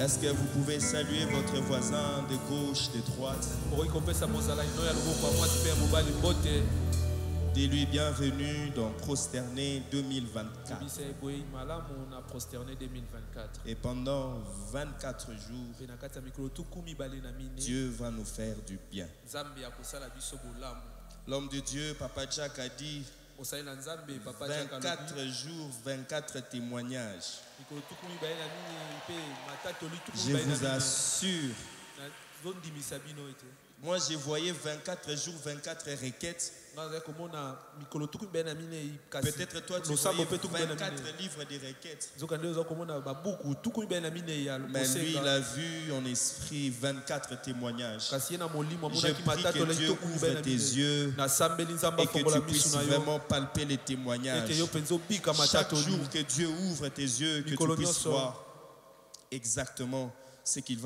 Est-ce que vous pouvez saluer votre voisin de gauche, de droite? Dis-lui bienvenue dans Prosterné 2024. Et pendant 24 jours, Dieu va nous faire du bien. L'homme de Dieu, Papa Jack, a dit 24 jours, 24 témoignages. Je vous assure. Moi, je voyais 24 jours, 24 requêtes. Peut-être toi, tu voyais 24 livres de requêtes. Mais lui, il a vu en esprit 24 témoinages. Je prie que Dieu ouvre tes yeux et que tu puisses vraiment palper les témoignages. Chaque jour que Dieu ouvre tes yeux, que tu puisses voir exactement ce qui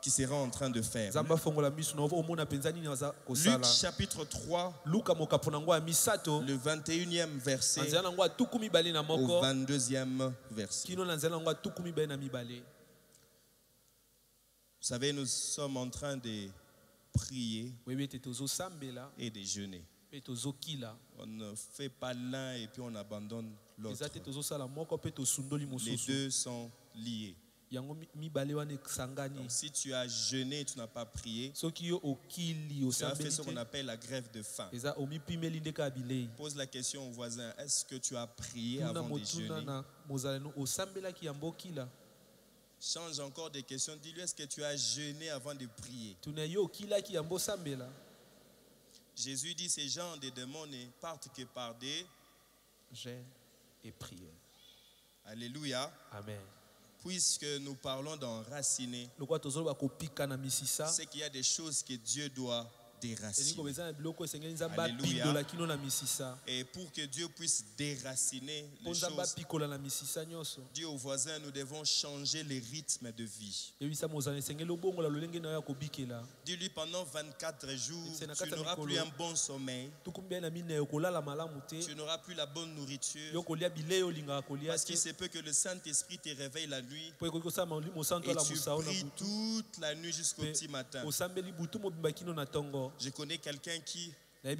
sera en train de faire. Luc chapitre 3, le 21e verset au 22e verset. Vous savez, nous sommes en train de prier et de jeûner. On ne fait pas l'un et puis on abandonne l'autre. Les deux sont liés. Donc, si tu as jeûné et tu n'as pas prié, tu as fait ce qu'on appelle la grève de faim. Pose la question au voisin, est-ce que tu as prié avant de jeûner? Change encore des questions, dis-lui, est-ce que tu as jeûné avant de prier? Jésus dit, ces gens des démons ne partent que par des jeûnes et prières. Alléluia. Amen. Puisque nous parlons d'enraciner, c'est qu'il y a des choses que Dieu doit déraciner. Alléluia. Et pour que Dieu puisse déraciner les choses, dis au voisin, nous devons changer les rythmes de vie. Dis-lui, pendant 24 jours, tu n'auras plus un bon sommeil, tu n'auras plus la bonne nourriture, parce qu'il se peut que le Saint-Esprit te réveille la nuit et tu pries toute la nuit jusqu'au petit matin. Je connais quelqu'un qui, en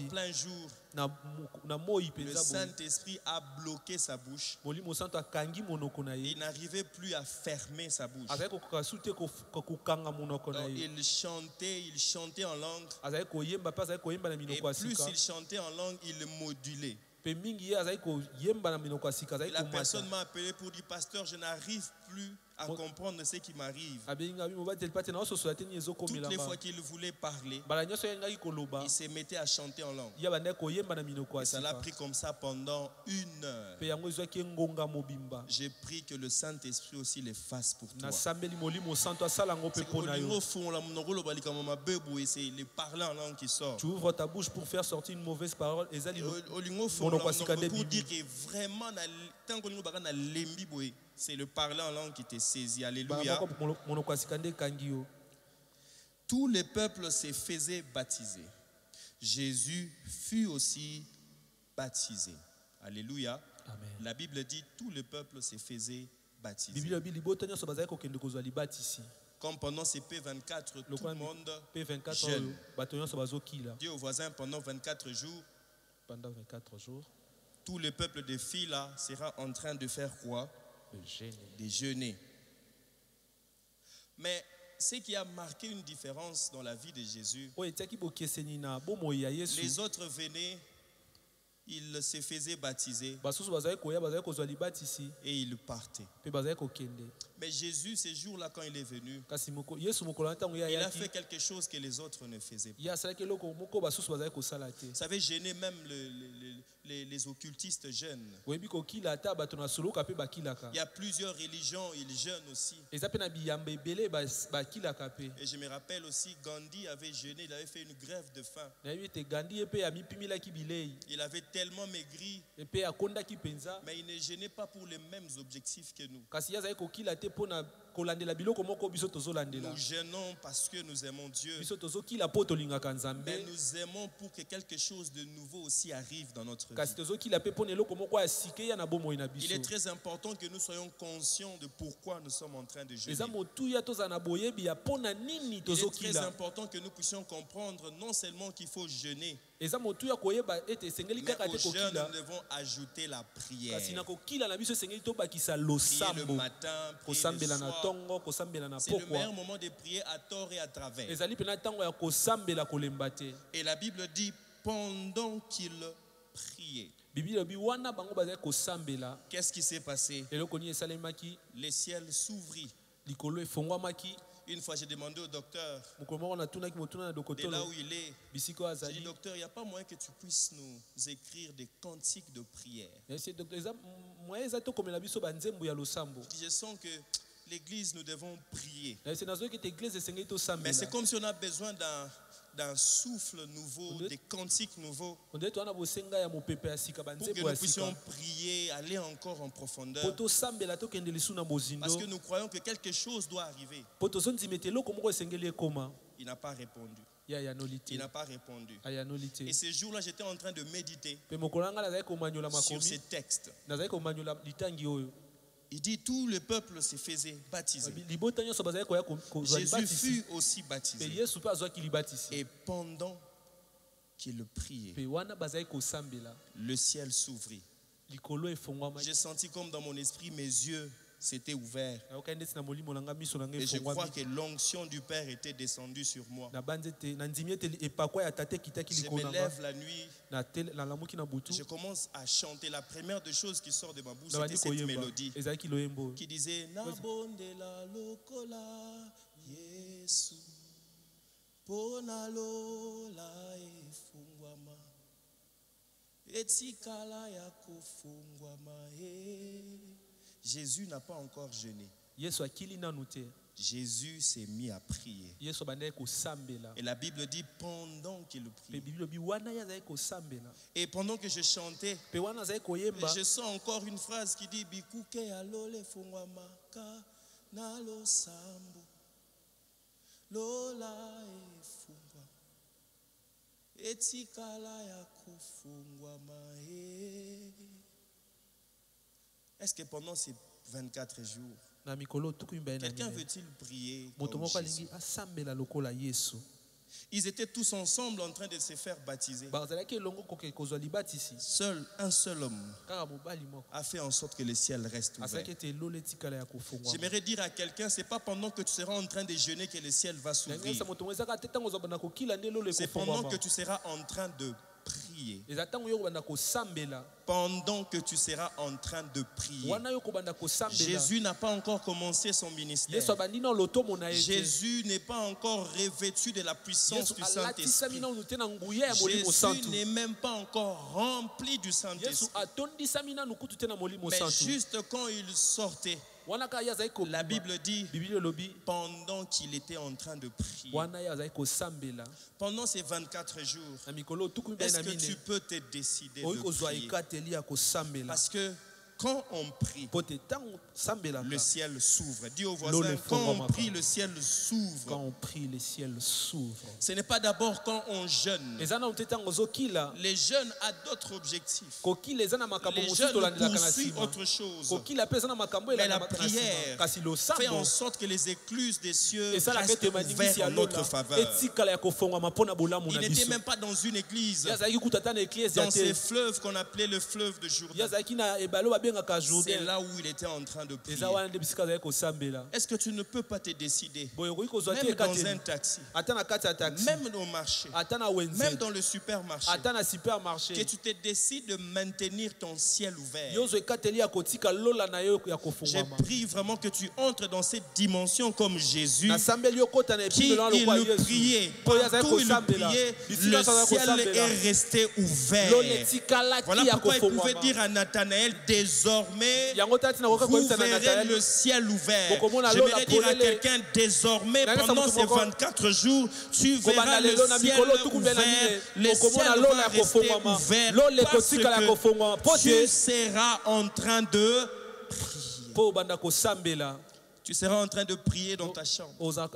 plein jour, le Saint-Esprit a bloqué sa bouche. Il n'arrivait plus à fermer sa bouche. Il chantait en langue. Et plus il chantait en langue, il modulait. La personne m'a appelé pour dire, pasteur, je n'arrive plus à comprendre ce qui m'arrive. Toutes les fois qu'il voulait parler, il se mettait à chanter en langue. Et ça l'a pris comme ça pendant 1 heure. J'ai prié que le Saint-Esprit aussi le fasse pour toi. C'est le parler en langue qui sort. Tu ouvres ta bouche pour faire sortir une mauvaise parole. Pour dire que vraiment, c'est le parler en langue qui te saisit. Alléluia. Tout le peuple se faisait baptiser. Jésus fut aussi baptisé. Alléluia. Amen. La Bible dit tout le peuple se faisait baptiser. Comme pendant ces P24, tout le monde jeûne. Dis au voisin, pendant 24 jours, tout le peuple de filles là sera en train de faire quoi? De jeûner. Mais ce qui a marqué une différence dans la vie de Jésus, les autres venaient, ils se faisaient baptiser et ils partaient. Mais Jésus, ces jours-là, quand il est venu, il a fait quelque chose que les autres ne faisaient pas. Vous savez, gêner même les occultistes jeûnent. Il y a plusieurs religions, ils jeûnent aussi. Et je me rappelle aussi, Gandhi avait jeûné, il avait fait une grève de faim. Il avait tellement maigri, mais il ne jeûnait pas pour les mêmes objectifs que nous. Nous jeûnons parce que nous aimons Dieu. Mais nous aimons pour que quelque chose de nouveau aussi arrive dans notre vie. Il est très important que nous soyons conscients de pourquoi nous sommes en train de jeûner. Il est très important que nous puissions comprendre non seulement qu'il faut jeûner, mais au jeûne nous devons ajouter la prière. Prier le matin, prier le soir. C'est le meilleur moment de prier à tort et à travers. Et la Bible dit pendant qu'il priait. Qu'est-ce qui s'est passé? Les ciels s'ouvrirent. Une fois, j'ai demandé au docteur, de là où il est, j'ai dit, docteur, il n'y a pas moyen que tu puisses nous écrire des cantiques de prière. Je sens que l'église, nous devons prier. Mais c'est comme si on a besoin d'un souffle nouveau, des cantiques nouveaux, pour que nous puissions prier, aller encore en profondeur. Parce que nous croyons que quelque chose doit arriver. Il n'a pas répondu. Il n'a pas répondu. Et ce jour-là, j'étais en train de méditer sur ces textes. Il dit tout le peuple se faisait baptiser. Jésus fut aussi baptisé. Et pendant qu'il priait, le ciel s'ouvrit. J'ai senti comme dans mon esprit mes yeux s'étaient ouverts. Et je crois que l'onction du Père était descendue sur moi. Je me lève la nuit. Je commence à chanter. La première des choses qui sort de ma bouche, c'était cette mélodie qui disait Nabondela lokola Yesu Ponalo la efungwama Etikala ya kufungwama. Jésus n'a pas encore jeûné. Jésus s'est mis à prier. Et la Bible dit pendant qu'il priait. Et pendant que je chantais, je sens encore une phrase qui dit Bikuke alole fungwamaka nalo sambo lola efungwa etikala ya kufungwama. Est-ce que pendant ces 24 jours, quelqu'un veut-il prier comme Jésus? Ils étaient tous ensemble en train de se faire baptiser. Un seul homme a fait en sorte que le ciel reste ouvert. J'aimerais dire à quelqu'un, ce n'est pas pendant que tu seras en train de jeûner que le ciel va s'ouvrir. C'est pendant que tu seras en train de prier. Pendant que tu seras en train de prier. Jésus n'a pas encore commencé son ministère. Jésus n'est pas encore revêtu de la puissance du Saint-Esprit. Jésus n'est même pas encore rempli du Saint-Esprit. Mais juste quand il sortait, la Bible dit pendant qu'il était en train de prier. Pendant ces 24 jours, est-ce que tu peux te décider de prier? Parce que quand on prie, le ciel s'ouvre. Dis au voisin, quand on prie, le ciel s'ouvre. Quand on prie, le ciel s'ouvre. Ce n'est pas d'abord quand on jeûne. Les jeûnes a d'autres objectifs. Les jeûnes poursuivent autre chose. Mais la prière fait en sorte que les écluses des cieux restent ouvertes en notre faveur. Il n'était même pas dans une église. Dans ces fleuves qu'on appelait le fleuve de Jourdain. C'est là où il était en train de prier. Est-ce que tu ne peux pas te décider, même dans un taxi, même au marché, même dans le supermarché, que tu te décides de maintenir ton ciel ouvert? Je prie vraiment que tu entres dans cette dimension comme Jésus, qui il priait, partout il priait, le ciel est resté ouvert. Voilà pourquoi il pouvait dire à Nathanaël, désormais, vous verrez le ciel ouvert. J'aimerais dire à quelqu'un, désormais, pendant ces 24 jours, tu verras le ciel ouvert. Le ciel va rester ouvert parce que tu seras en train de prier. Tu seras en train de prier dans ta chambre. Tu seras en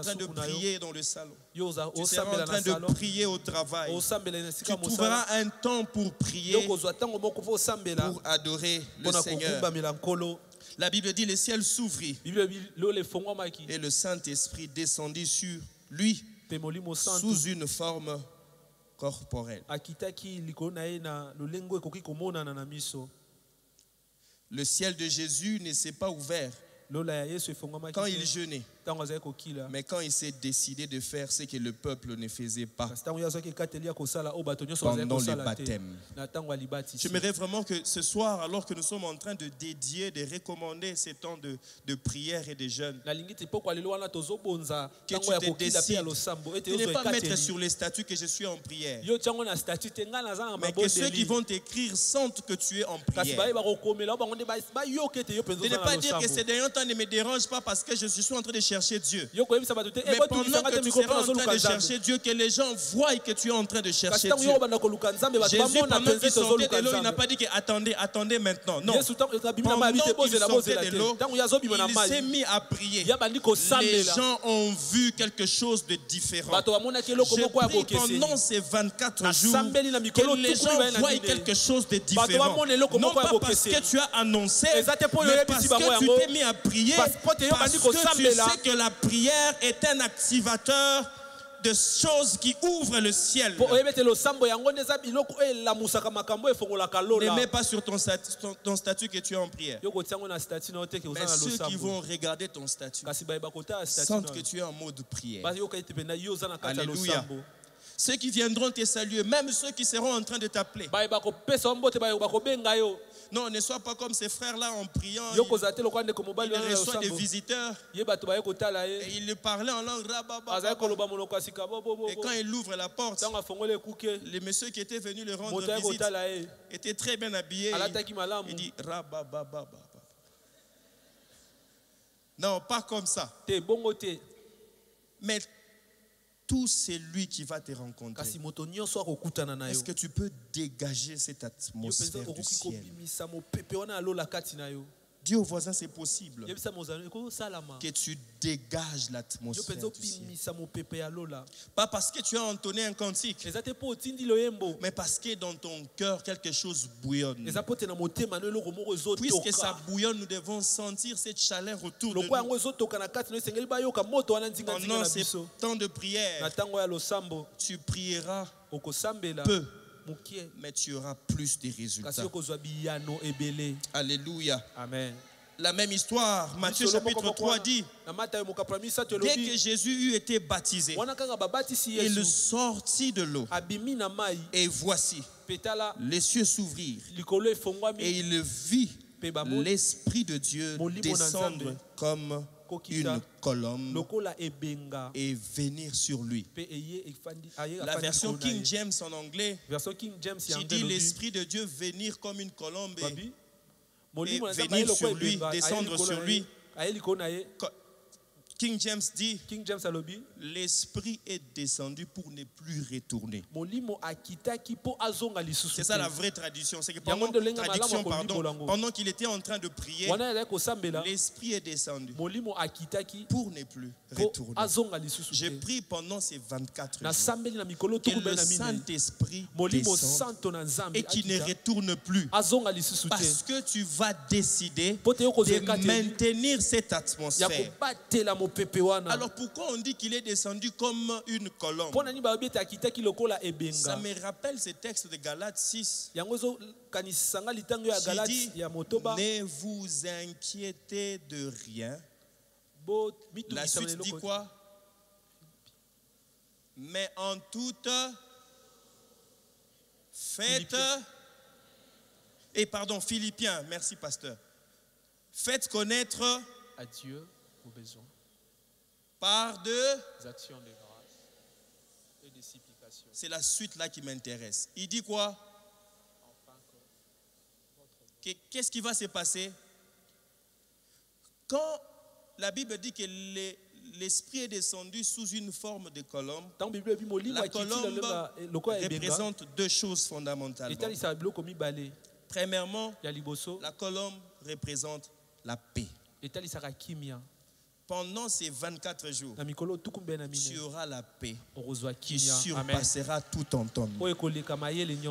train de prier dans le salon. Tu seras en train de prier au travail. Tu trouveras un temps pour prier, pour adorer le Seigneur. La Bible dit le ciel s'ouvrit et le Saint-Esprit descendit sur lui sous une forme corporelle. Le ciel de Jésus ne s'est pas ouvert quand il jeûnait, mais quand il s'est décidé de faire ce que le peuple ne faisait pas pendant le baptême. J'aimerais vraiment que ce soir, alors que nous sommes en train de dédier, de recommander ces temps de prière et de jeûne, que tu te décides de ne pas mettre sur les statuts que je suis en prière, mais que ceux qui vont t'écrire sentent que tu es en prière. De ne pas dire que ces derniers temps ne me dérange pas parce que je suis en train de chercher Dieu. Mais pendant que tu seras en train de chercher Dieu, que les gens voient que tu es en train de chercher Dieu. Jésus, pendant qu'il sortait de l'eau, il n'a pas dit que attendez maintenant. Non. Pendant qu'il sortait de l'eau, il s'est mis à prier. Les gens ont vu quelque chose de différent. Je prie pendant ces 24 jours que les gens voient quelque chose de différent. Non pas parce que tu as annoncé, mais parce que tu t'es mis à prier, parce que tu sais que la prière est un activateur de choses qui ouvrent le ciel. Ne mets pas sur ton statut que tu es en prière. Mais ceux qui vont regarder ton statut sentent que tu es en mode prière. Alléluia. Ceux qui viendront te saluer, même ceux qui seront en train de t'appeler. Non, ne sois pas comme ces frères-là en priant. Il reçoit des visiteurs et il lui parlait en langue. Et quand il ouvre la porte, le monsieur qui était venu le rendre visite était très bien habillé. Il dit rabababa. Non, pas comme ça. Mais tout celui qui va te rencontrer, est-ce que tu peux dégager cette atmosphère du ciel? Dis au voisin, c'est possible que tu dégages l'atmosphère du ciel. Pas parce que tu as entonné un cantique, mais parce que dans ton cœur quelque chose bouillonne. Puisque ça bouillonne, nous devons sentir cette chaleur autour de nous. Pendant ces temps de prière, tu prieras peu, mais tu auras plus de résultats. Alléluia. Amen. La même histoire, Matthieu chapitre 3 dit, dès que Jésus eut été baptisé, il sortit de l'eau. Et voici, les cieux s'ouvrirent et il vit l'Esprit de Dieu descendre comme une colombe et venir sur lui. La version King James en anglais qui dit l'Esprit de Dieu venir comme une colombe et venir sur lui, descendre sur lui. King James dit l'Esprit est descendu pour ne plus retourner. C'est ça la vraie traduction. C'est que pendant qu'il était en train de prier, l'Esprit est descendu pour ne plus retourner. Je prie pendant ces 24 jours que le Saint-Esprit descende et qu'il ne retourne plus, parce que tu vas décider de maintenir cette atmosphère. Alors pourquoi on dit qu'il est descendu comme une colombe? Ça me rappelle ce texte de Galates 6 qui dit ne vous inquiétez de rien. La suite dit quoi? Mais en toute faites Philippiens, merci pasteur. Faites connaître à Dieu vos besoins par des actions de grâce et des supplications. C'est la suite là qui m'intéresse. Il dit quoi? Qu'est-ce qui va se passer quand la Bible dit que l'Esprit est descendu sous une forme de colombe? La colombe représente deux choses fondamentales. Premièrement, la colombe représente la paix. Pendant ces 24 jours, tu auras la paix qui surpassera tout entendement.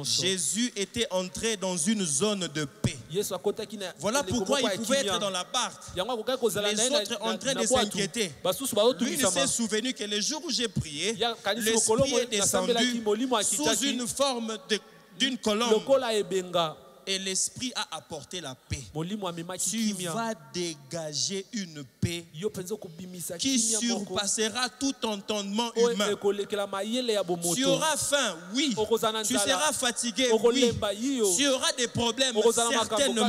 Jésus était entré dans une zone de paix. Voilà pourquoi il pouvait être dans la barque. Les autres en train de s'inquiéter. Lui ne s'est souvenu que le jour où j'ai prié, l'Esprit est descendu sous une forme d'une colombe. Et l'Esprit a apporté la paix. Tu vas dégager une paix qui surpassera tout entendement humain. Tu auras faim, oui. Tu seras fatigué, oui. Tu auras des problèmes, certainement.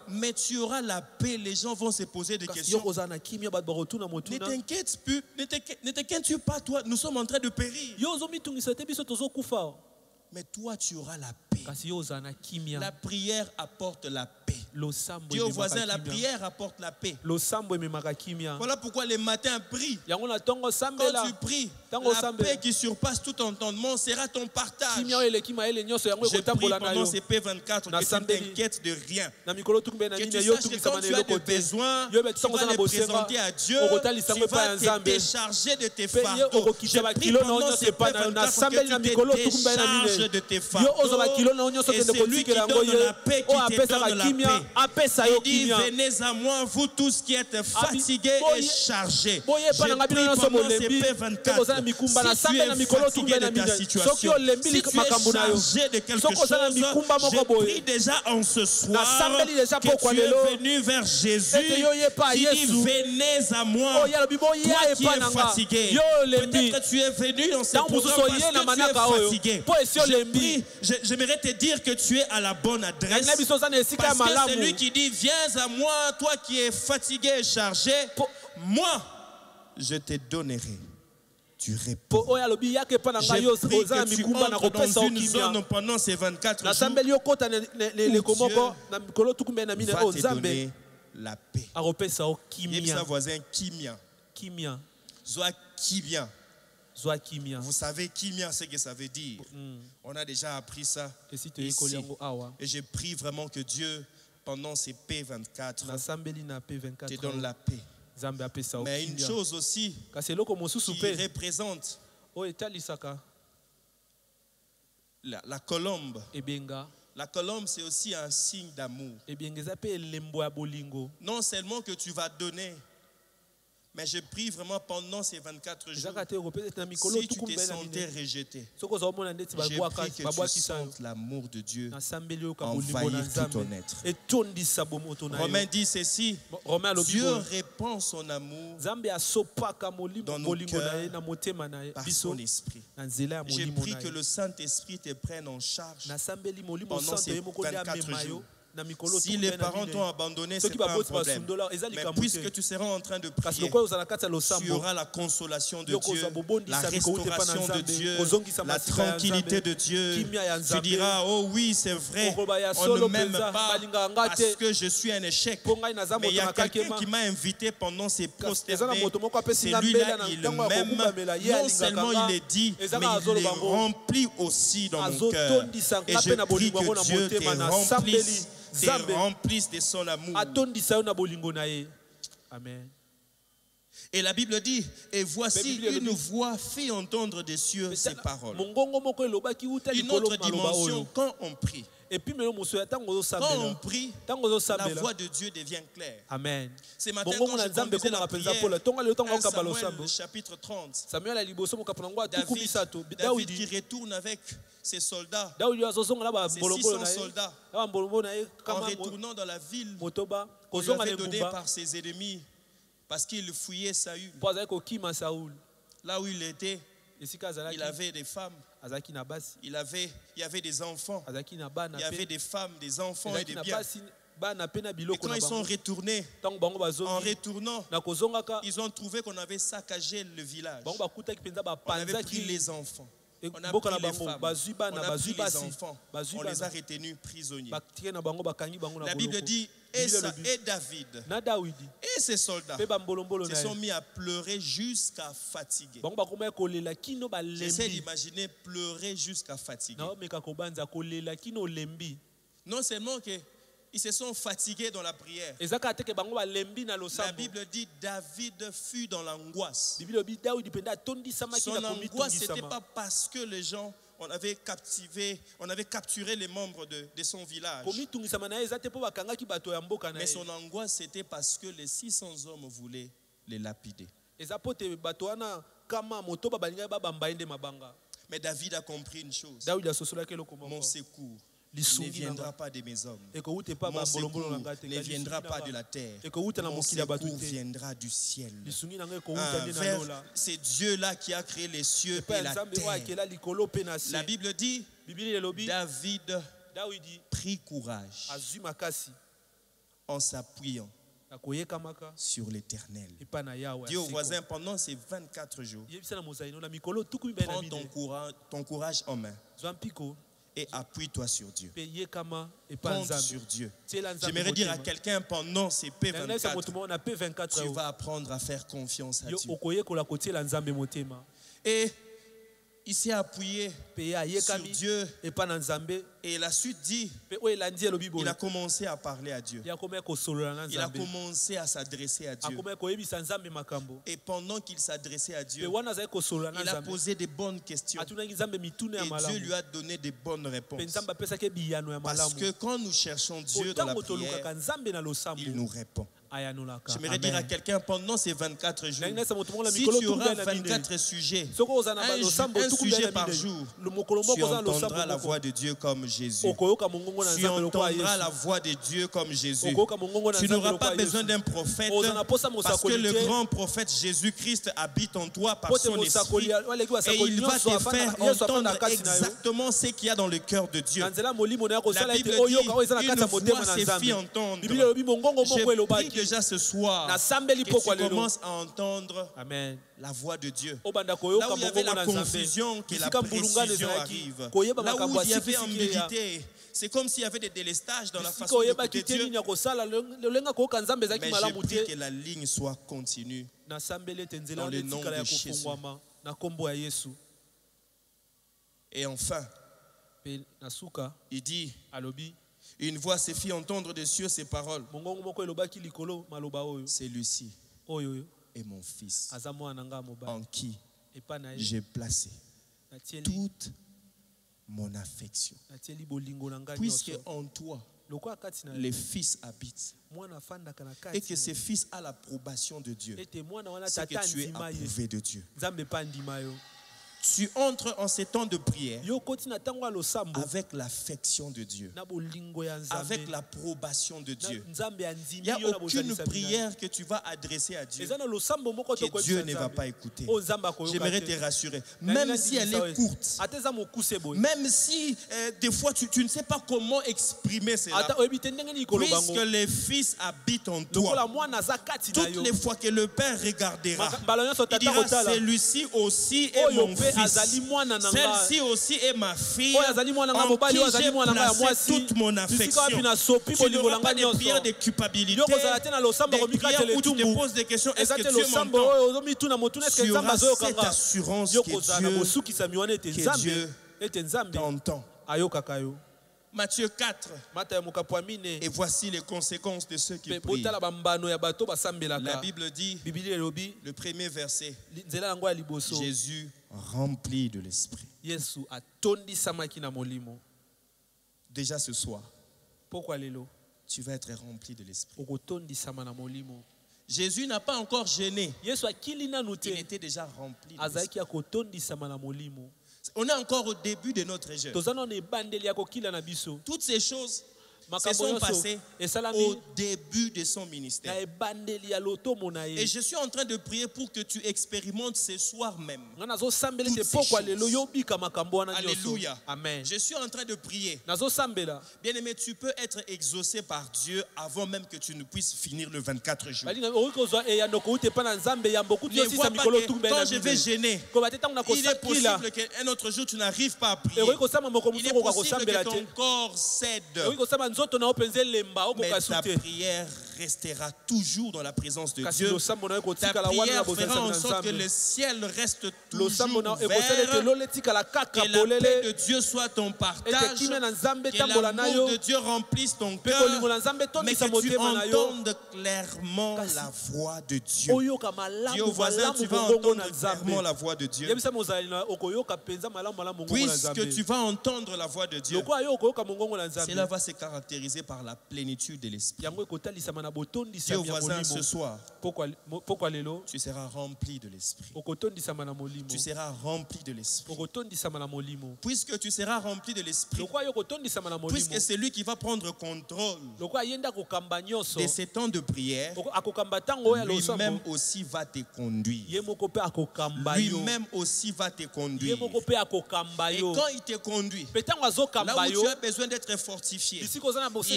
Mais tu auras la paix. Les gens vont se poser des questions. Ne t'inquiète pas, toi. Nous sommes en train de périr. Mais toi, tu auras la paix. La prière apporte la paix. Dis au voisin, la prière apporte la paix. Voilà pourquoi les matins prie. Quand tu pries, la paix qui surpasse tout entendement sera ton partage. Je prie pendant ces P24 que tu ne t'inquiètes de rien. Que tu saches que quand tu as des besoins, tu vas les présenter à Dieu. Tu vas te décharger de tes fardeaux. Je prie pendant ces P24 que tu te décharges de tes fardeaux. Et c'est lui qui donne la paix, qui te donne la paix. Il dit, venez à moi, vous tous qui êtes fatigués et chargés. Je prie pendant ces P24. Si tu es fatigué de ta situation, si tu es chargé de quelque chose, je prie déjà en ce soir que tu es venu vers Jésus. Il dit, venez à moi, toi qui es fatigué. Peut-être que tu es venu dans ce programme parce que tu es fatigué. J'aimerais te dire que tu es à la bonne adresse. Parce que c'est lui qui dit, viens à moi, toi qui es fatigué et chargé, moi, je te donnerai du repos. J'ai pris que tu entres dans une zone pendant ces 24 jours où Dieu va te donner la paix. Il y a voisin Kimia. Zoa Kimia. Vous savez Kimia, ce que ça veut dire. On a déjà appris ça ici. Et je prie vraiment que Dieu, pendant ces P24, te donne la paix. Mais une chose aussi qui représente la colombe. La colombe, c'est aussi un signe d'amour. Non seulement que tu vas donner, mais je prie vraiment pendant ces 24 jours, si tu te sentais rejeté, je prie que tu sentes l'amour de Dieu envahir tout ton être. Romains dit ceci, Dieu répand son amour dans nos cœurs par son esprit. Je prie que le Saint-Esprit te prenne en charge pendant ces 24 jours. Si les parents t'ont abandonné, ce n'est pas un problème. Mais puisque tu seras en train de prier, tu auras la consolation de Dieu, la restauration de Dieu, la tranquillité de Dieu. Tu diras, oh oui, c'est vrai, on ne m'aime pas parce que je suis un échec. Mais il y a quelqu'un qui m'a invité pendant ces prosternés. Celui-là, il m'aime. Non seulement il est dit, mais il est rempli aussi dans mon cœur. Et je prie que Dieu te remplisse de son amour. Amen. Et la Bible dit, et voici une voix fit entendre des cieux ces paroles. Une autre dimension, quand on prie. Quand on prie, la voix de Dieu devient claire. Amen. Ce matin, quand je conduisais la prière, 1 Samuel, chapitre 30, David qui retourne avec ses soldats, ses 600 soldats, en retournant dans la ville, on lui avait donné par ses ennemis, parce qu'il fouillait Saül. Là où il était, il avait des femmes. Il y avait des enfants. Il y avait des femmes, des enfants et des biens. Et quand ils sont retournés, en retournant, ils ont trouvé qu'on avait saccagé le village. On avait pris les enfants. On a pris les femmes, on a pris les enfants, on les a retenus prisonniers. La Bible dit, et David et ses soldats se sont mis à pleurer jusqu'à fatiguer. J'essaie d'imaginer pleurer jusqu'à fatiguer. Non seulement que Ils se sont fatigués dans la prière. La Bible dit David fut dans l'angoisse. Son angoisse, ce n'était pas parce que les gens, on avait capturé les membres de son village. Mais son angoisse, c'était parce que les 600 hommes voulaient les lapider. Mais David a compris une chose. Mon secours ne viendra pas de mes hommes. Mon secours ne viendra pas de la terre. Mon secours viendra du ciel. C'est Dieu-là qui a créé les cieux et la terre. La Bible dit, David prit courage en s'appuyant sur l'Éternel. Dis au voisin, pendant ces 24 jours, prends ton courage en main et appuie-toi sur Dieu. Compte sur Dieu. J'aimerais dire à quelqu'un, pendant ces P24, tu vas apprendre à faire confiance à Dieu. Et il s'est appuyé sur Dieu. Et la suite dit, il a commencé à parler à Dieu. Il a commencé à s'adresser à Dieu. Et pendant qu'il s'adressait à Dieu, il a posé des bonnes questions. Et Dieu lui a donné des bonnes réponses. Parce que quand nous cherchons Dieu dans la prière, il nous répond. J'aimerais dire à quelqu'un, pendant ces 24 jours, si tu auras 24 sujets, un sujet par jour, tu entendras la voix de Dieu comme Jésus. Tu entendras la voix de Dieu comme Jésus. Tu n'auras pas besoin d'un prophète, parce que le grand prophète Jésus-Christ habite en toi par son esprit, et il va te faire entendre exactement ce qu'il y a dans le cœur de Dieu. La Bible dit, une voix se fit entendre. Je prie déjà ce soir que tu commences à entendre la voix de Dieu. Là où il y avait la confusion, que la précision arrive. Là où il y avait ambiguïté, c'est comme s'il y avait des délestages dans la façon d'écouter Dieu. Mais je prie que la ligne soit continue dans le nom de Jésus. Et enfin, il dit, une voix se fit entendre des cieux ces paroles. Celui-ci est mon fils, en qui j'ai placé toute mon affection. Puisque en toi, les fils habitent, et que ce fils a l'approbation de Dieu, c'est que tu es approuvé de Dieu. Tu entres en ces temps de prière avec l'affection de Dieu, avec l'approbation de Dieu. Il n'y a aucune prière que tu vas adresser à Dieu que Dieu ne va pas écouter. J'aimerais te rassurer, même si elle est courte, même si des fois tu ne sais pas comment exprimer cela, puisque les fils habitent en toi, toutes les fois que le Père regardera, il dira, celui-ci aussi est mon fils. Celle-ci aussi est ma fille, en qui j'ai placé toute mon affection. Tu n'auras pas de prières de culpabilité, des prières où tu te poses des questions. Est-ce que Dieu m'entend? Tu auras cette assurance que Dieu t'entend. Matthieu 4. Et voici les conséquences de ceux qui prient. La Bible dit, le premier verset, Jésus rempli de l'Esprit. Déjà ce soir, tu vas être rempli de l'Esprit. Jésus n'a pas encore gêné. Il était déjà rempli de l'Esprit. On est encore au début de notre jeûne. Toutes ces choses se sont passées au début de son ministère. Et je suis en train de prier pour que tu expérimentes ce soir même toutes ces choses. Alléluia. Amen. Je suis en train de prier. Bien-aimé, tu peux être exaucé par Dieu avant même que tu ne puisses finir le 24 jours. Ne vois pas que quand je vais gêner, il est possible qu'un autre jour tu n'arrives pas à prier. Il est possible que ton corps cède. Mais ta prière restera toujours dans la présence de Dieu. Ta prière fera en sorte que le ciel reste toujours ouvert, que la paix de Dieu soit ton partage, que l'amour de Dieu remplisse ton cœur, mais que tu entendes clairement la voix de Dieu. Dis au voisin, tu vas entendre clairement la voix de Dieu. Puisque tu vas entendre la voix de Dieu, cela va se caractériser par la plénitude de l'esprit. Dis au voisin, ce soir, tu seras rempli de l'esprit. Tu seras rempli de l'esprit. Puisque tu seras rempli de l'esprit, puisque c'est lui qui va prendre contrôle de ces temps de prière, lui-même aussi va te conduire. Lui-même aussi va te conduire. Et quand il te conduit, là où tu as besoin d'être fortifié, il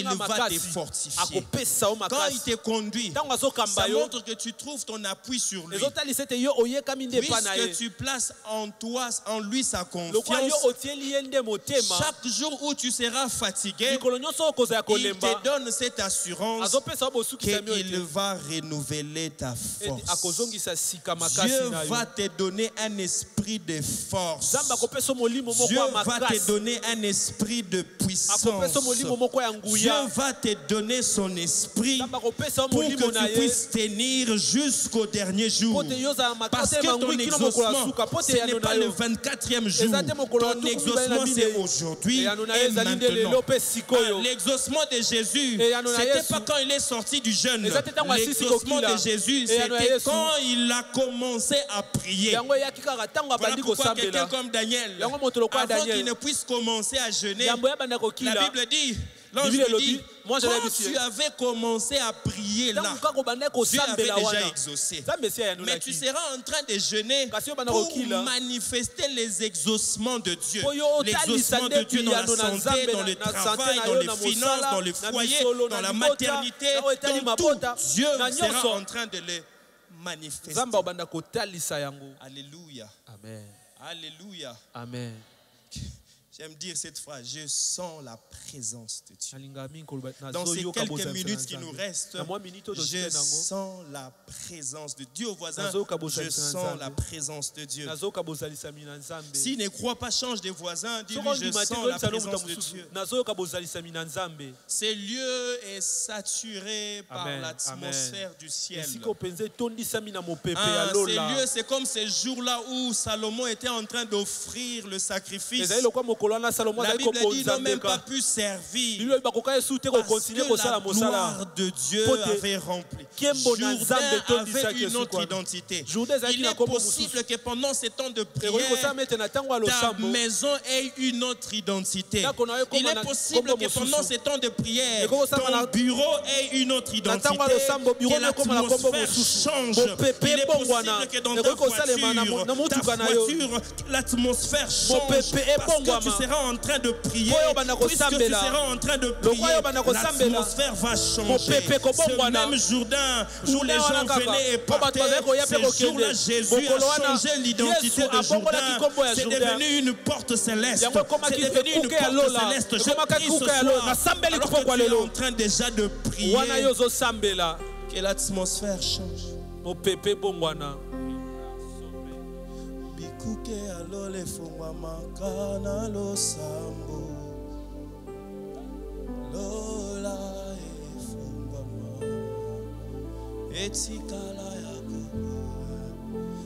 va te fortifier. Quand il te conduit, ça montre que tu trouves ton appui sur lui. Puisque tu places en toi, en lui sa confiance, chaque jour où tu seras fatigué, il te donne cette assurance qu'il va renouveler ta force. Dieu va te donner un esprit de force. Dieu va te donner un esprit de puissance. Dieu va te donner son esprit pour que tu puisses tenir jusqu'au dernier jour. Parce que ton exaucement, ce n'est pas le 24e jour. Ton exaucement, c'est aujourd'hui et maintenant. L'exaucement de Jésus, ce n'était pas quand il est sorti du jeûne. L'exaucement de Jésus, c'était quand il a commencé à prier. Voilà pourquoi quelqu'un comme Daniel, avant qu'il ne puisse commencer à jeûner, la Bible dit, l'ange lui dit, quand tu avais commencé à prier là, Dieu avait déjà exaucé. Mais tu seras en train de jeûner pour manifester les exaucements de Dieu. L'exaucement de Dieu dans la santé, dans le travail, dans les finances, dans le foyer, dans la maternité, dans tout. Dieu sera en train de les manifester. Alléluia. Amen. Alléluia. Amen. J'aime dire cette phrase, je sens la présence de Dieu. Dans ces quelques minutes qui nous restent, je sens la présence de Dieu. Au voisin, je sens la présence de Dieu. S'il ne croit pas, change de voisin, dis-lui, je sens la présence de Dieu. Ce lieu est saturé par l'atmosphère du ciel. Ces lieux, c'est comme ces jours-là où Salomon était en train d'offrir le sacrifice. La Bible dit qu'ils n'ont même pas pu servir parce que la gloire de Dieu avait rempli. Jourdain avait une autre identité. Il est possible que pendant ces temps de prière, ta maison ait une autre identité. Il est possible que pendant ces temps de prière, ton bureau ait une autre identité. Que l'atmosphère change. Il est possible que dans ta voiture, l'atmosphère change parce que tu seras en train de prier. Puisque tu seras en train de prier, l'atmosphère va changer. Ce même Jourdain où les gens venaient et partaient, ce jour-là, Jésus a changé l'identité de Jourdain. C'est devenu une porte céleste. C'est devenu une porte céleste. Je prie ce soir, alors que tu es en train déjà de prier, que l'atmosphère change. Bikuke alole fungwa makana lo sambo lola efungwa ma etikala yakobo.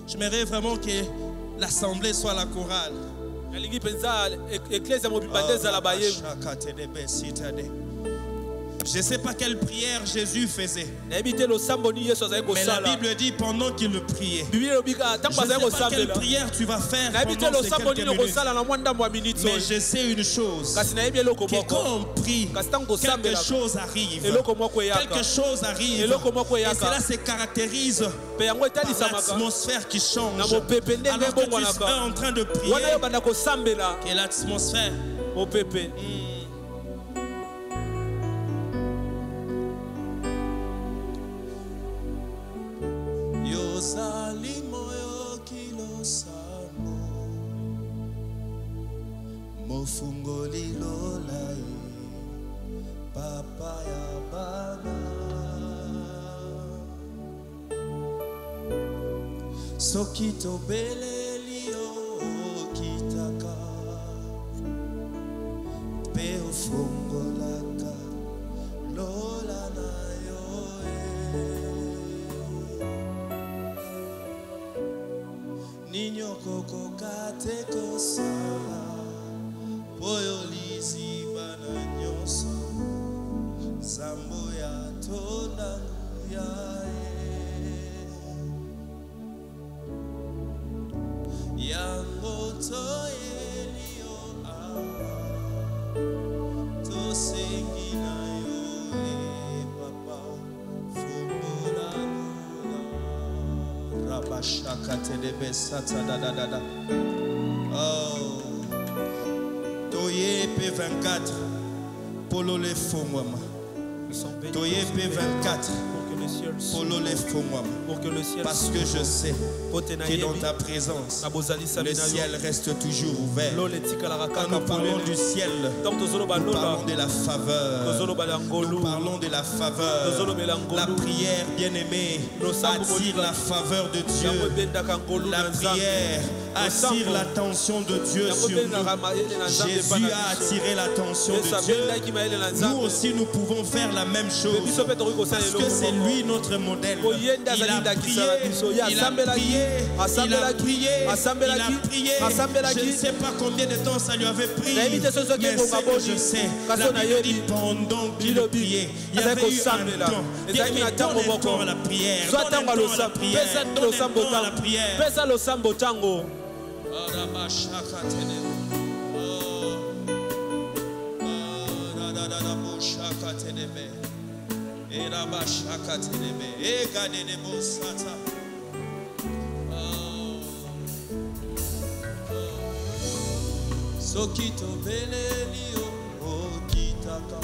J'aimerais vraiment que l'assemblée soit la chorale. Je ne sais pas quelle prière Jésus faisait. Mais la Bible dit pendant qu'il priait. Je ne sais pas quelle prière tu vas faire pendant ces quelques minutes. Mais je sais une chose. Que quand on prie, quelque chose arrive. Quelque chose arrive. Et cela se caractérise par l'atmosphère qui change. Alors que tu seras en train de prier, que l'atmosphère Yozali moyo kilosamo mofungoli lolai papa ya bana Sokito belelio kitaka Peo fungolaka Lola na yoe Niño koko kate kosala Poyo lizi bana nyoso Zambo ya tona nguyae Yango toelio to sengi na yo papa fumura lula rabashaka telebe sata da da da da oh toye P24 polo le fumwama toye P24 polo le fumwama pour que le ciel parce que je sais que dans ta présence, le ciel reste toujours ouvert. Quand nous parlons du ciel, nous parlons de la faveur. Nous parlons de la faveur. La prière, bien-aimée, attire la faveur de Dieu. La prière attire l'attention de Dieu sur nous. Jésus a attiré l'attention de Dieu. Nous aussi, nous pouvons faire la même chose. Parce que c'est lui notre modèle. Il a prié. Il a prié. Il a prié, je ne sais pas combien de temps ça lui avait pris, mais ce que je sais, la Bible dit pendant qu'il priait, il y avait eu un temps, donne le temps à la prière, donne le temps à la prière. Sokito belelio kitaka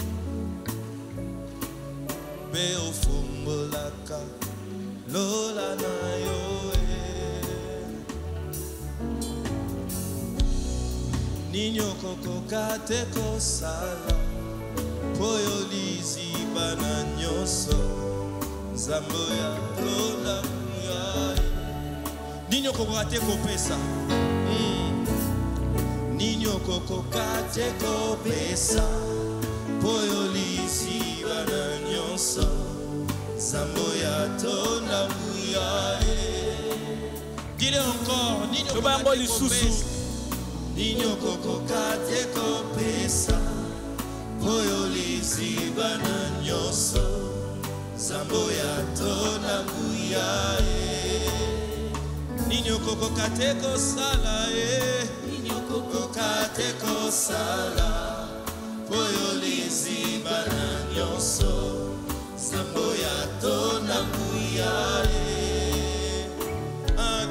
Beo fumbolaka Lola na yoe Niño koko kate kosala Poyo lizi bana nyoso Zamboya lola muyae Niño koko kate kopesa Niño koko kate kopesa Poyo lisi bana nyonso Zamboya tona muyae Dis-le encore Niño koko kate kopesa Niño koko kate kopesa Poyo lisi bana nyonso Zamboya tona muyae Niño koko kate kosala Koko kate kosala Poyo lizi bana nyonso Zamboya tona muyae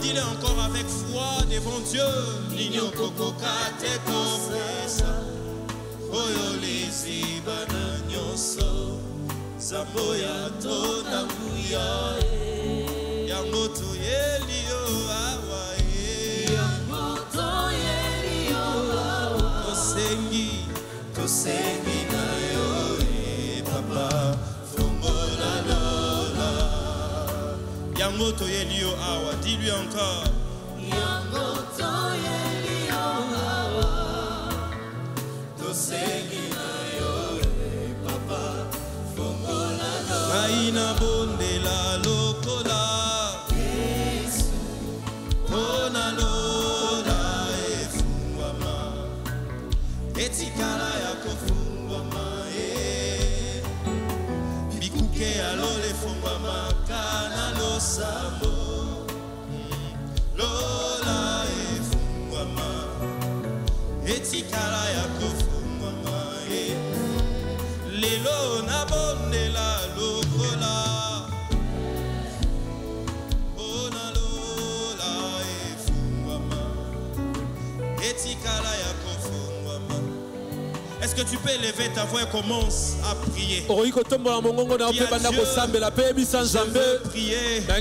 Dis-le encore avec foi devant Dieu Niño koko kate kosala Poyo lizi bana nyonso Zamboya tona muyae Yango toyelio awae Tosengi na yo papa fongola lola Yango toyelio awa dis-lui encore Yango toyelio awa Tosengi na yo papa fongola lola Naina bondela lokola Yesu Pona lola efungwama Etikala ya kofungwama Bikuke alole fungwama kana losambo Lola efungwama Etikala ya kofungwama Lelo na bondela lokola Ona lola efungwama Etikala ya kofungwama Est-ce que tu peux élever ta voix et commence à prier? Je veux prier. Je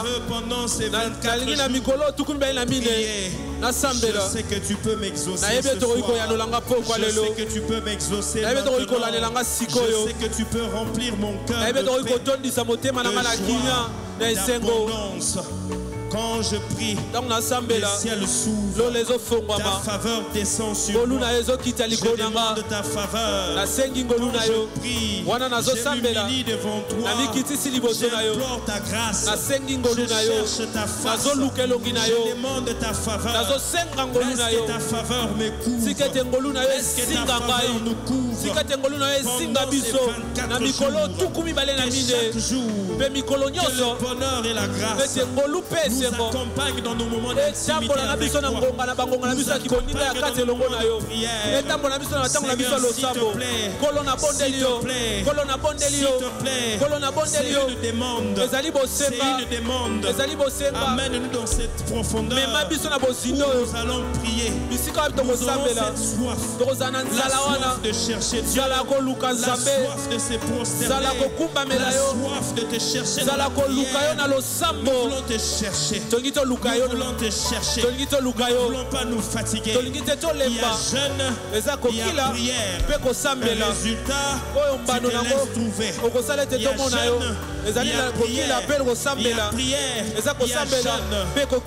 veux pendant ces 24 jours prier. Je sais que tu peux m'exaucer ce soir. Je sais que tu peux m'exaucer maintenant. Je sais que tu peux remplir mon cœur de paix, de joie, d'abondance. Quand je prie, le ciel s'ouvre, ta faveur descend sur moi. Je demande ta faveur. Quand je prie, je m'humilie devant toi. J'implore ta grâce. Je cherche ta face. Je demande ta faveur. Est-ce que ta faveur me couvre? Est-ce que ta faveur nous couvre? Pendant ces 24 jours, et chaque jour, que le bonheur et la grâce nous accompagnent dans nos moments d'intimité avec toi. Nous accompagnent dans nos prières. Seigneur, s'il te plaît, c'est une demande. C'est une demande. Amène-nous dans cette profondeur où nous allons prier. Nous aurons cette soif. La soif de chercher Dieu. La soif de se prosterner. La soif de te chercher dans la prière. Nous voulons te chercher. Nous voulons te chercher. Nous ne voulons pas nous fatiguer. Il y a jeûne, il y a prière. Le résultat, tu te laisses trouver. Il y a jeûne, il y a prière. Il y a prière, il y a jeûne.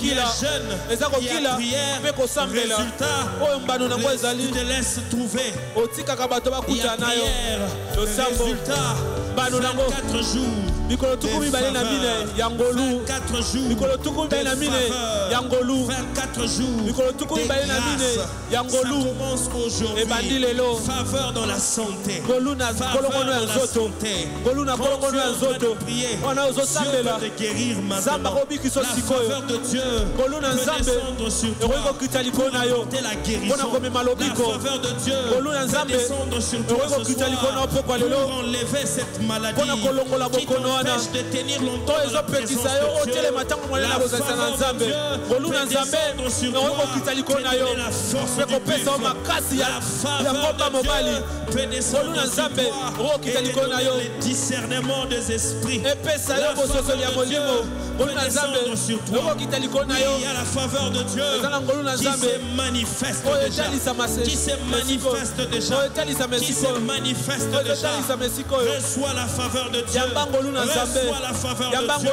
Il y a jeûne, il y a prière. Résultat, tu te laisses trouver. Il y a prière. Résultat, 24 jours. 24 jours de faveur. 24 jours de grâce. Ça commence aujourd'hui. Faveur dans la santé. Faveur dans la santé. Quand tu es en train de prier, Dieu va te guérir maintenant. La faveur de Dieu peut descendre sur toi pour apporter la guérison. La faveur de Dieu peut descendre sur toi ce soir pour enlever cette maladie qui t'empêche de tenir longtemps dans la présence de Dieu. La faveur de Dieu peut descendre sur toi pour donner la force du buffle. La faveur de Dieu peut descendre sur toi et te donner le discernement des esprits. La faveur de Dieu peut descendre sur toi. Oui, il y a la faveur de Dieu qui se manifeste déjà. Qui se manifeste déjà. Qui se manifeste déjà. Reçois la faveur de Dieu. Reçois la faveur de Dieu.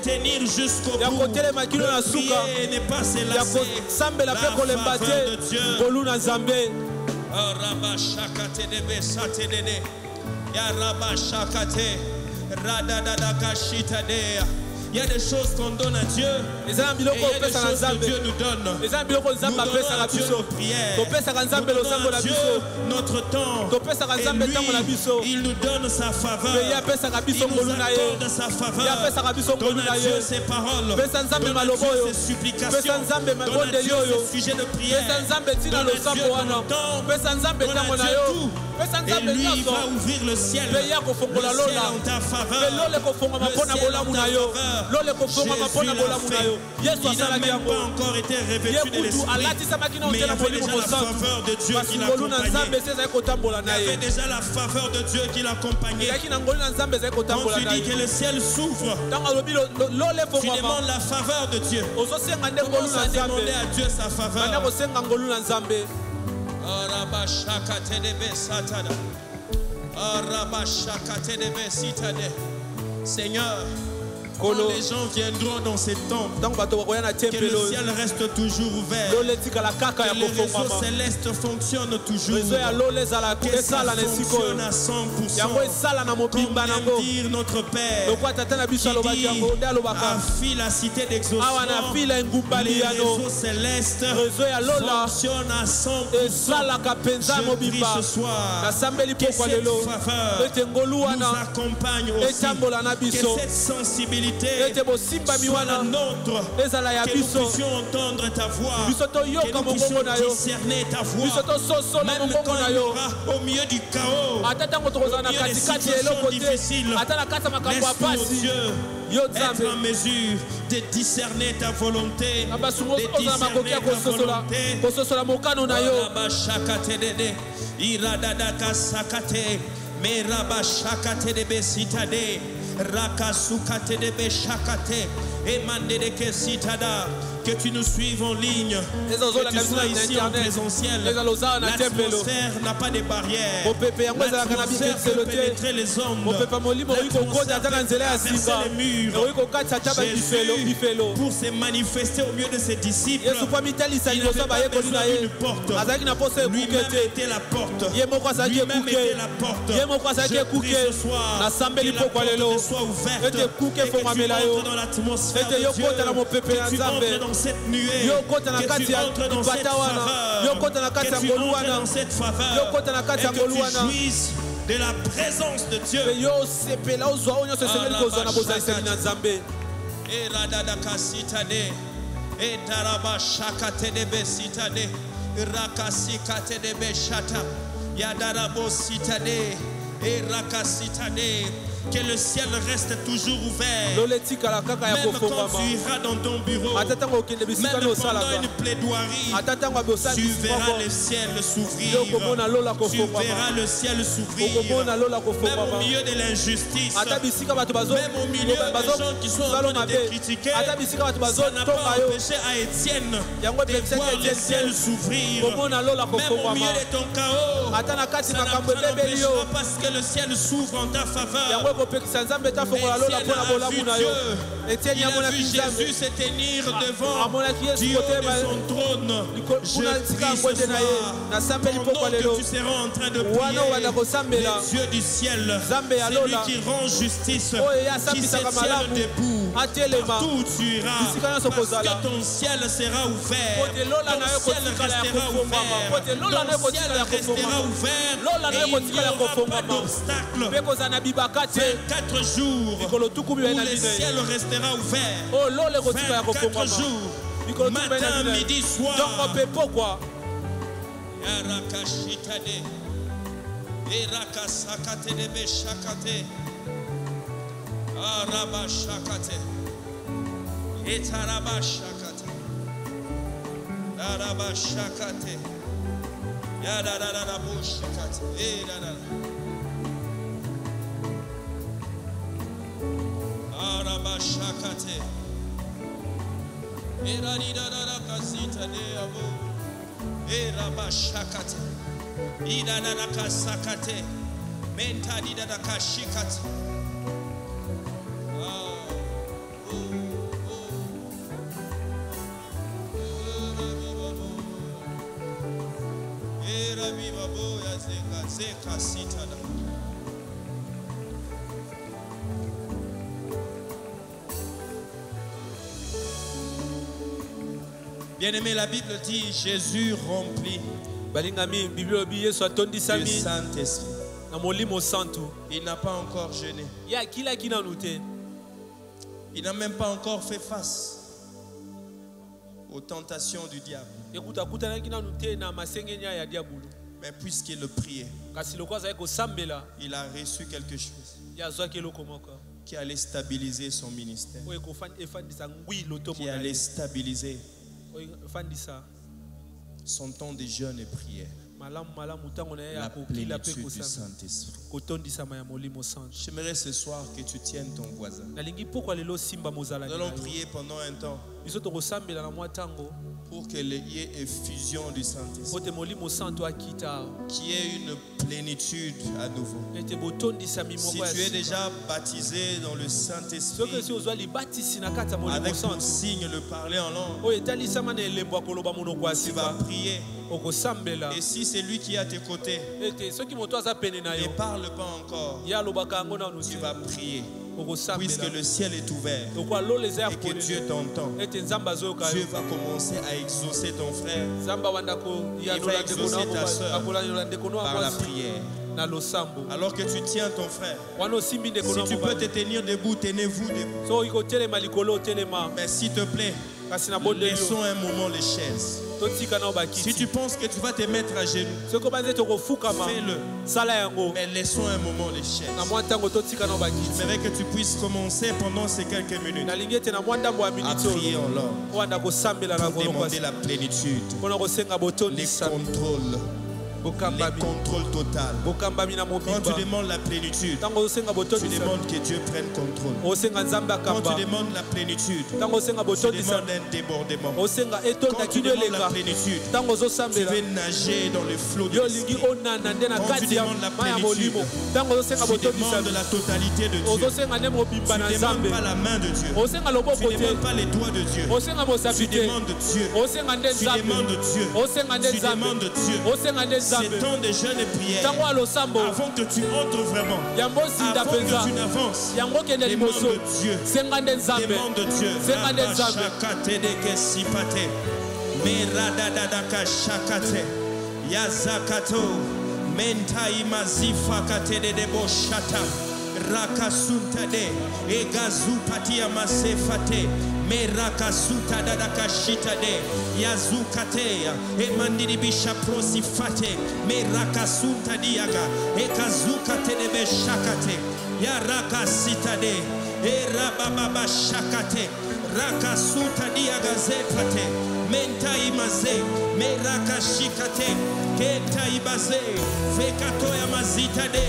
Tenir jusqu'au bout. Prier et ne pas se lasser. La faveur de Dieu. Rabashakate debe satedene. Ya rabashakate. Radadadakashita dea. Il y a des choses qu'on donne à Dieu et il y a des choses que Dieu nous donne. Nous donnons à Dieu nos prières. Nous donnons à Dieu notre temps. Et lui, il nous donne sa faveur. Il nous accorde sa faveur. Donne à Dieu ses paroles. Donne à Dieu ses supplications. Donne à Dieu ses sujets de prière. Donne à Dieu ton temps. Donne à Dieu tout. Et lui, il va ouvrir le ciel. Le ciel en ta faveur. Le ciel en ta faveur. Jésus l'a fait. Il n'a même pas encore été revêtu de l'esprit, mais il y avait déjà la faveur de Dieu qui l'accompagnait. Il y avait déjà la faveur de Dieu qui l'accompagnait. Quand tu dis que le ciel s'ouvre, tu demandes la faveur de Dieu. Commence à demander à Dieu sa faveur. Seigneur, quand les gens viendront dans ces temps, que le ciel reste toujours ouvert, que les réseaux célestes fonctionnent toujours, que ça fonctionne à 100%. Comme vient dire notre Père, qui dit, afie la cité d'exaucement, les réseaux célestes fonctionnent à 100%. Je prie ce soir que cette faveur nous accompagne aussi, que cette sensibilité soit la nôtre, que nous puissions entendre ta voix, que nous puissions discerner ta voix, même quand il y aura au milieu du chaos, au milieu des situations difficiles. Laisse-nous, Dieu, être en mesure de discerner ta volonté, de discerner ta volonté. Iradadaka sakate, meraba shakate de besitade. Rakasukate de beshakate, emande de kesitada. que tu nous suives en ligne, que tu sois ici en présentiel. L'atmosphère n'a pas de barrières. L'atmosphère peut pénétrer les ondes. L'atmosphère peut traverser les murs. Jésus, pour se manifester au milieu de ses disciples, il n'avait pas besoin d'une porte. Lui-même était la porte. Lui-même était la porte. Je prie ce soir que la porte soit ouverte et que tu entres dans l'atmosphère de Dieu, que tu entres dans cette nuée, que tu entres dans cette faveur, que tu entres dans cette faveur et que tu jouisses de la présence de Dieu. Que le ciel reste toujours ouvert. Même quand tu iras dans ton bureau, même pendant une plaidoirie, tu verras le ciel s'ouvrir. Tu verras le ciel s'ouvrir. Même au milieu de l'injustice, même au milieu des gens qui sont en train de te critiquer, ça n'a pas empêché à Étienne de voir le ciel s'ouvrir. Même au milieu de ton chaos, ça n'empêchera pas que le ciel s'ouvre en ta faveur. Étienne a vu Dieu. Il a vu Jésus se tenir devant Dieu de son trône. Je prie ce soir, pendant que tu seras en train de prier, le Dieu du ciel, c'est lui qui rend justice, qui se tient debout. Partout où tu iras, parce que ton ciel sera ouvert. Ton ciel restera ouvert. Ton ciel restera ouvert. Et il n'y aura pas d'obstacle. 4 jours où le ciel restera ouvert. 24 jours, matin, midi, soir. Arabashakate, Eranidara Kasita de Abu, Erabashakate, Idana Kasakate, Mentadida Kashikate. Erabibabu Yazeka Zeka Sitada. Bien-aimé, la Bible dit Jésus remplit du Saint-Esprit. Il n'a pas encore jeûné. Il n'a même pas encore fait face aux tentations du diable. Mais puisqu'il le priait, il a reçu quelque chose qui allait stabiliser son ministère, qui allait stabiliser son temps de jeûne et prière. La plénitude du Saint-Esprit. J'aimerais ce soir que tu tiennes ton voisin. Nous allons prier pendant un temps pour qu'il y ait effusion du Saint-Esprit, qu'il y ait une plénitude à nouveau. Si tu es déjà baptisé dans le Saint-Esprit, avec ton signe le parler en langue, tu vas prier. Et si c'est lui qui est à tes côtés, ne parle pas encore, tu vas prier. Puisque le ciel est ouvert et que Dieu t'entend, Dieu va commencer à exaucer ton frère. Il va exaucer ta soeur par la prière. Alors que tu tiens ton frère, si tu peux te tenir debout, tenez-vous debout. Mais s'il te plaît, laissons un moment les chaises. Si tu penses que tu vas te mettre à genoux, fais-le. Mais laissons un moment les chaises. J'aimerais que tu puisses commencer pendant ces quelques minutes à prier en langue pour demander la plénitude, les contrôles, le contrôle total. Quand tu demandes la plénitude, tu demandes que Dieu prenne contrôle. Quand tu demandes la plénitude, tu demandes un débordement. Quand tu demandes la plénitude, tu veux nager dans le flot de l'esprit. Quand tu demandes la plénitude, tu demandes la totalité de Dieu. Tu ne demandes pas la main de Dieu. Tu ne demandes pas les doigts de Dieu. Tu demandes Dieu. Tu demandes Dieu. Tu demandes Dieu. C'est temps de jeûne et prière. Avant que tu entres vraiment. Avant que tu n'avances. Demande Dieu. Demande Dieu. Yazakato mentai mazifa katede de boshata rakasuta de egazupatia masefate merakasuta dadakashita de yazukatea emandiri bisha prosifate merakasuta diaga ekazukate de beshakate yarakasita de erababa shakate rakasuta diaga zefate mentai maze meraka shikate keta ibaze fekato ya mazita de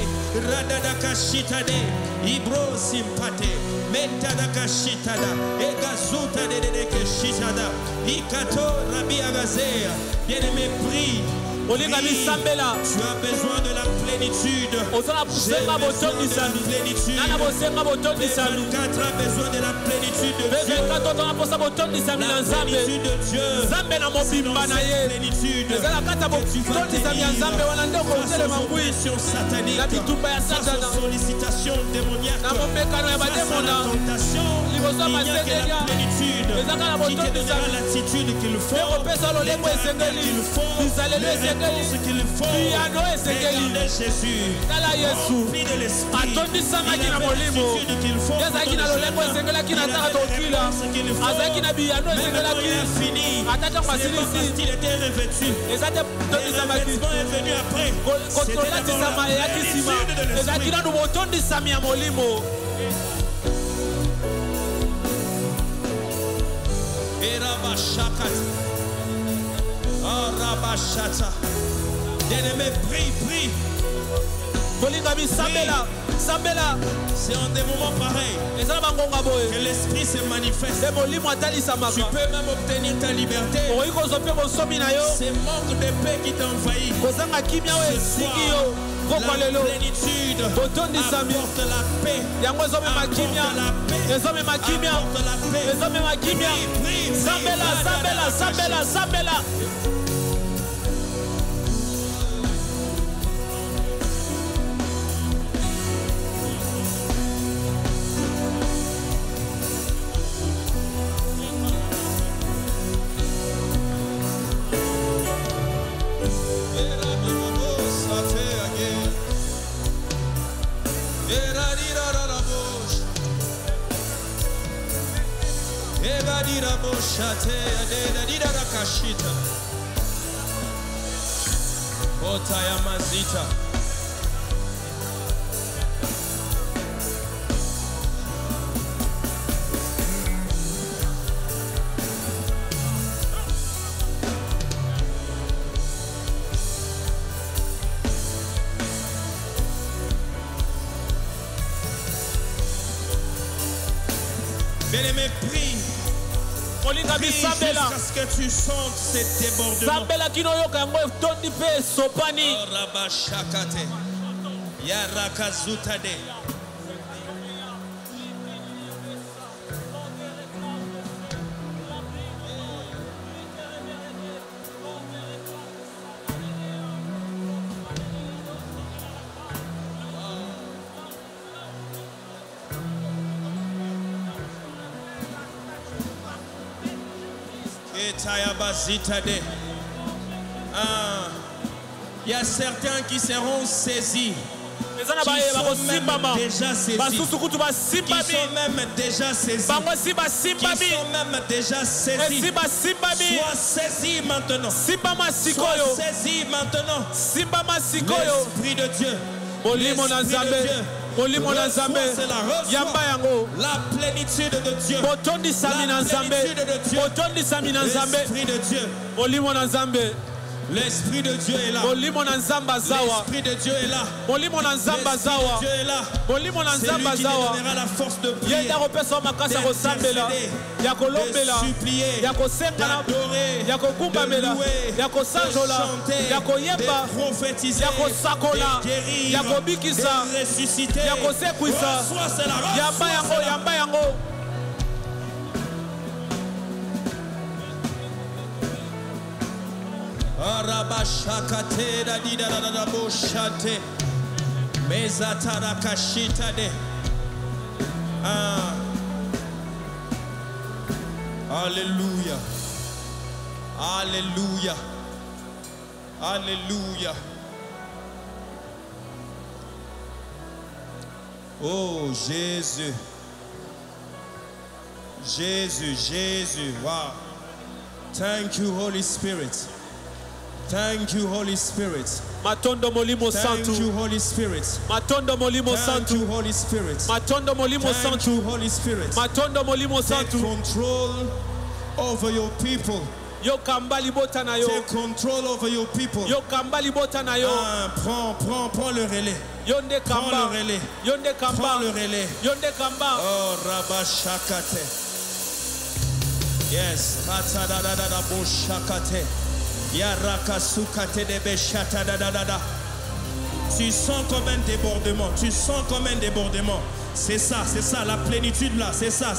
radada kashita de ibro simpate menta da kashita da egazuta de kashita da ikato rabia gazea bien-aimé prie. Tu as besoin de la plénitude. Jésus a besoin de la plénitude. 24 a besoin de la plénitude de Dieu. La plénitude de Dieu. C'est dans cette plénitude que tu vas tenir face aux oppressions sataniques, face aux sollicitations démoniaques, face à la tentation. Il n'y a que la plénitude qui te donnera l'attitude qu'il faut, les caractères qu'il faut, ce qu'il faut. Regardez Jésus, rempli de l'esprit. Il a l'attitude qu'il faut. Il a la réponse qu'il faut. Maintenant il a fini. C'est pas parce qu'il était revêtu. Et le revêtement est venu après. C'était d'abord la plénitude de l'esprit. Rabashata. Bien-aimé, prie. C'est en des moments pareils que l'esprit se manifeste. Tu peux même obtenir ta liberté. C'est manque de paix qui t'envahit. Ce soir, la plénitude apporte la paix. Apporte la paix. Prie. Sabela. Otaya mazita. Bien-aimé, prie. Jusqu'à ce que tu sentes cet débordement. Rabashakate. Yarakazutade. Il y a certains qui seront saisis. Qui sont même déjà saisis. Qui sont même déjà saisis. Sois saisi maintenant. Sois saisi maintenant. L'Esprit de Dieu. La plénitude de Dieu. L'Esprit de Dieu. L'Esprit de Dieu est là. L'Esprit de Dieu est là. L'Esprit de Dieu est là. C'est lui qui nous donnera la force de prier, d'intercéder, de supplier, d'adorer, de louer, de chanter, de prophétiser, de guérir, de ressusciter. Reçois cela. Arabashakate da di da da da boshate mezatara kashita de. Alléluia. Alléluia. Alléluia. Oh Jésus. Jésus, Jésus. Wow. Thank you, Holy Spirit. Thank you, Holy Spirit. Matondo molimo santu. Thank you, Holy Spirit. Matondo molimo santu. Thank you, Holy Spirit. Matondo molimo santu. Thank you, Holy Spirit. Matondo molimo santu. Take control over your people. Yo kambali bota na yo. Take control over your people. Yo kambali bota na yo. Prends le relais. Yonde kamba. Prends le relais. Yonde kamba. Prends le relais. Yonde kamba. Oh, Rabashakate. Yes. Ratadadada boshakate. Tu sens comme un débordement. Tu sens comme un débordement. C'est ça, la plénitude là. C'est ça.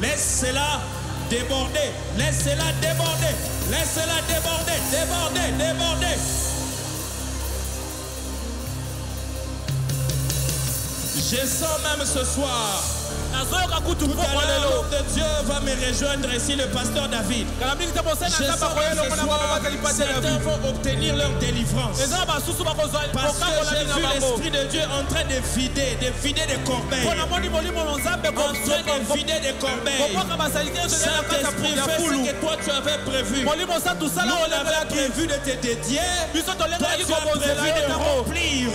Laissez-la déborder. Laissez-la déborder. Laissez-la déborder. Déborder. Je sens même ce soir. Tout à l'heure, l'homme de Dieu va me rejoindre ici, le pasteur David. Je sens que ce soir, certains vont obtenir leur délivrance. Parce que j'ai vu l'Esprit de Dieu en train de vider des corbeilles. En train de vider des corbeilles. Saint-Esprit, fais ce que toi tu avais prévu. Nous, on avait prévu de te dédier. Toi, tu as prévu de remplir.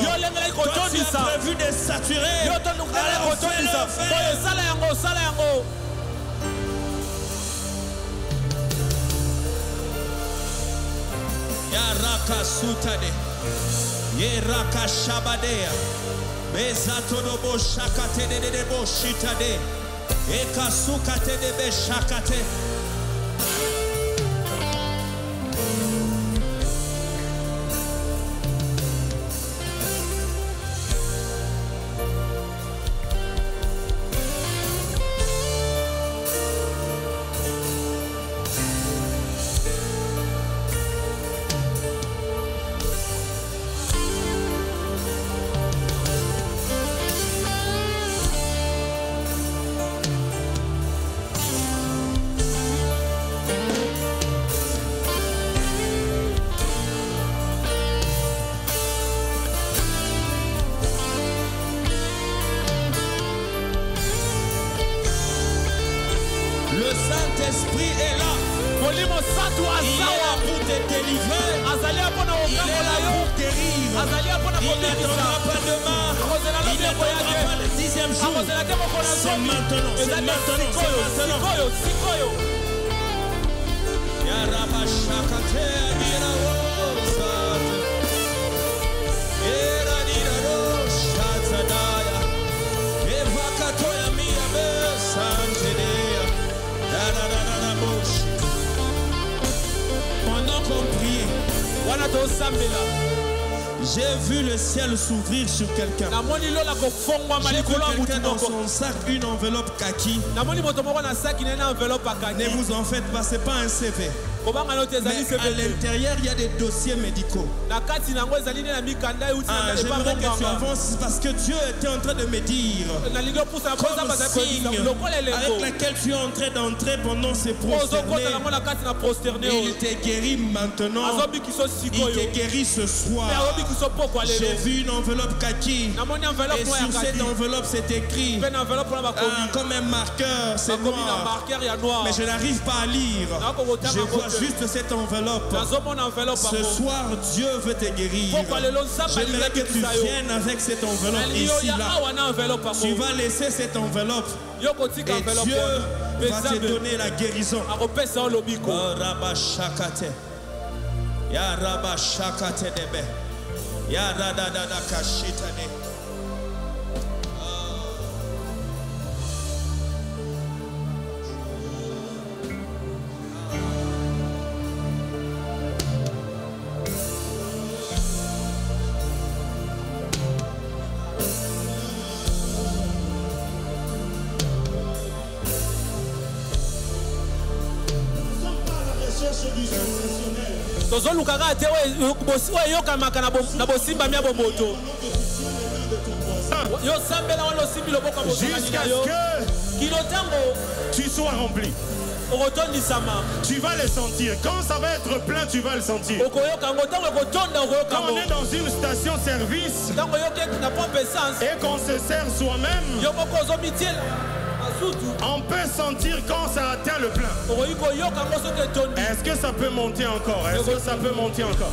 Toi, tu as prévu de saturer. Alors fais-le. Sala yango. Yaraka sutade. Yeraka shabadea. Bezato dobo shakate de debo shitade. Eka sukate de be shakate. Saint-Esprit est là. Il est là pour te délivrer. Il est là pour guérir. Il n'attendra pas demain. Il n'attendra pas le 10e jour. C'est maintenant. C'est maintenant. Pendant qu'on priait, j'ai vu le ciel s'ouvrir sur quelqu'un. J'ai vu quelqu'un dans son sac une enveloppe kaki. Ne vous en faites pas, c'est pas un CV. Mais à l'intérieur, il y a des dossiers médicaux. J'aimerais que tu avances parce que Dieu était en train de me dire comme signe avec laquelle tu es en train d'entrer pendant ces prosterner. Il t'est guéri maintenant. Il t'est guéri ce soir. J'ai vu une enveloppe kaki. Et sur cette enveloppe, c'est écrit comme un marqueur, c'est noir. Mais je n'arrive pas à lire. Je vois juste cette enveloppe. Ce soir, Dieu veut te guérir. J'aimerais que tu viennes avec cette enveloppe ici, là. Tu vas laisser cette enveloppe. Et Dieu va te donner la guérison. Ya raba shakate debe. Ya rada da kashita de. Jusqu'à ce que tu sois rempli. Tu vas le sentir. Quand ça va être plein, tu vas le sentir. Quand on est dans une station-service et qu'on se sert soi-même, on peut sentir quand ça atteint le plein. Est-ce que ça peut monter encore? Est-ce que ça peut monter encore?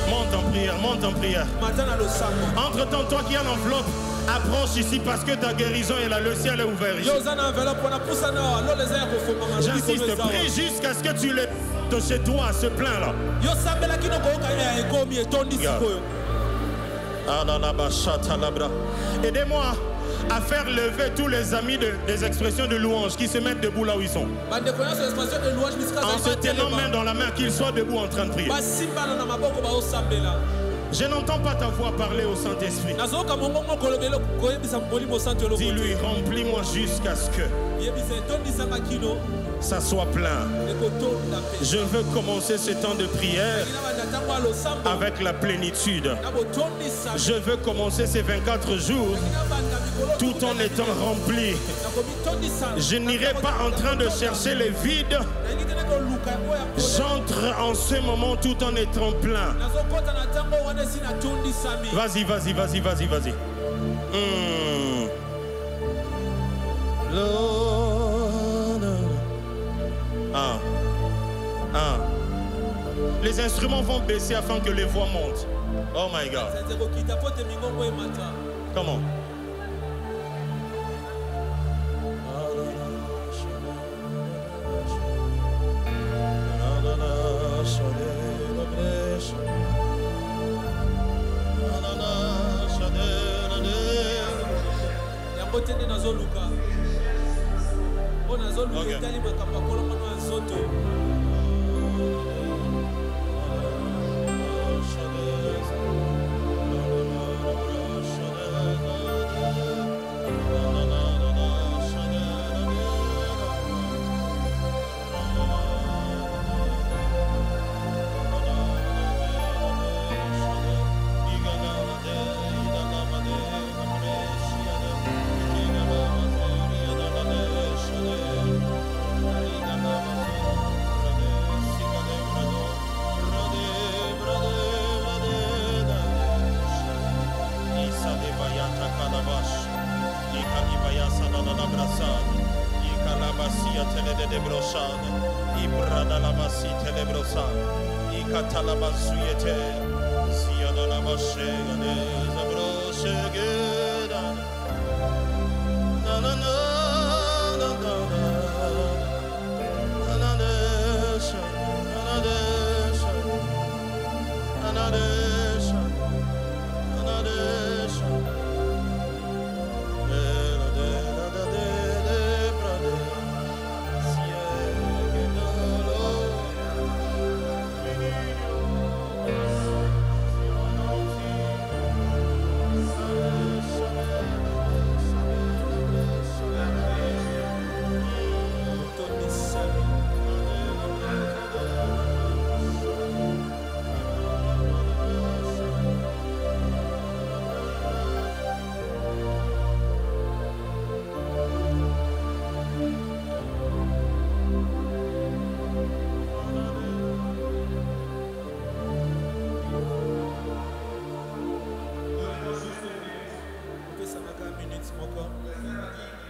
Monte en prière. Monte en prière. Entre-temps, toi qui as l'enveloppe, approche ici parce que ta guérison est là. Le ciel est ouvert ici. J'insiste, prie jusqu'à ce que tu le de chez toi, ce plein-là. Aidez-moi à faire lever tous les amis des expressions de louange qui se mettent debout là où ils sont. En se tenant main dans la main, qu'ils soient debout en train de prier. Je n'entends pas ta voix parler au Saint-Esprit. Dis-lui, remplis-moi jusqu'à ce que ça soit plein. Je veux commencer ce temps de prière avec la plénitude. Je veux commencer ces 24 jours tout en étant rempli. Je n'irai pas en train de chercher les vides. J'entre en ce moment tout en étant plein. Vas-y. Les instruments vont baisser afin que les voix montent. Oh my God. Comment?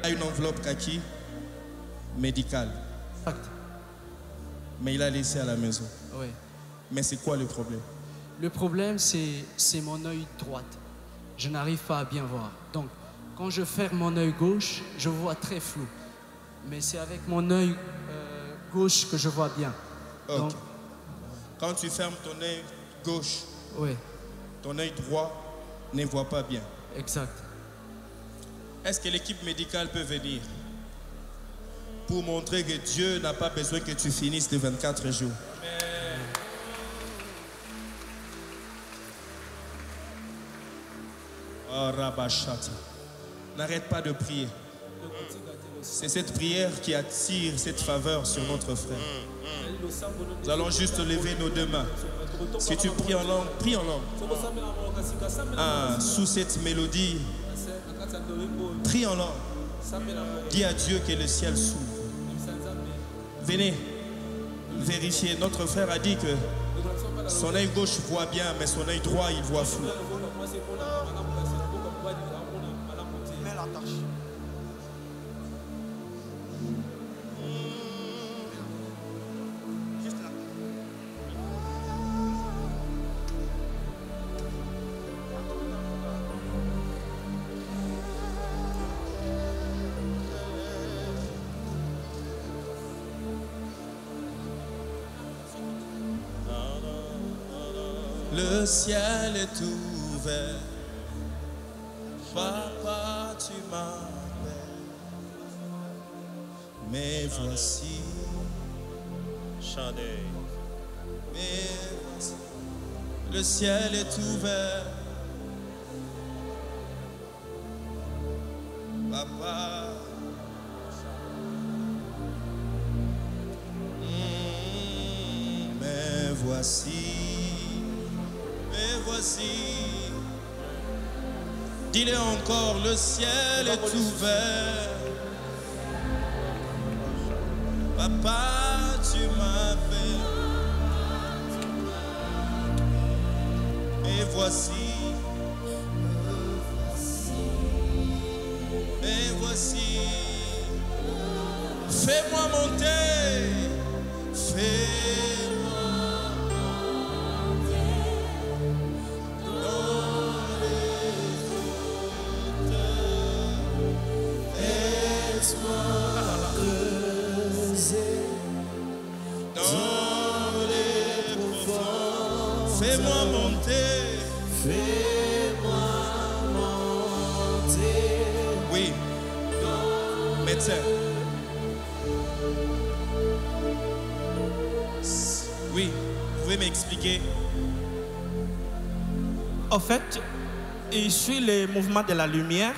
Une enveloppe kaki médicale. Mais il a laissé à la maison. Oui. Mais c'est quoi le problème? Le problème, c'est mon œil droit. Je n'arrive pas à bien voir. Donc, quand je ferme mon œil gauche, je vois très flou. Mais c'est avec mon œil gauche que je vois bien. Okay. Donc, quand tu fermes ton œil gauche, oui. Ton œil droit ne voit pas bien. Exact. Est-ce que l'équipe médicale peut venir pour montrer que Dieu n'a pas besoin que tu finisses les 24 jours? Amen. Oh, Rabashata. N'arrête pas de prier. C'est cette prière qui attire cette faveur sur notre frère. Nous allons juste lever nos deux mains. Si tu pries en langue, prie en langue. Sous cette mélodie, prie en langue. Dis à Dieu que le ciel s'ouvre. Venez vérifier. Notre frère a dit que son œil gauche voit bien, mais son œil droit, il voit flou. Le ciel est ouvert, Papa, tu m'appelles, mais voici, le ciel est ouvert, Papa, mais voici. Dis-le encore, le ciel est ouvert. Papa, tu m'appelles. Et voici. Et voici. Fais-moi monter. Fais-moi monter. Fais-moi monter. Fais-moi monter. Oui. Médecin. Oui. Vous pouvez m'expliquer? En fait, il suit les mouvements de la lumière.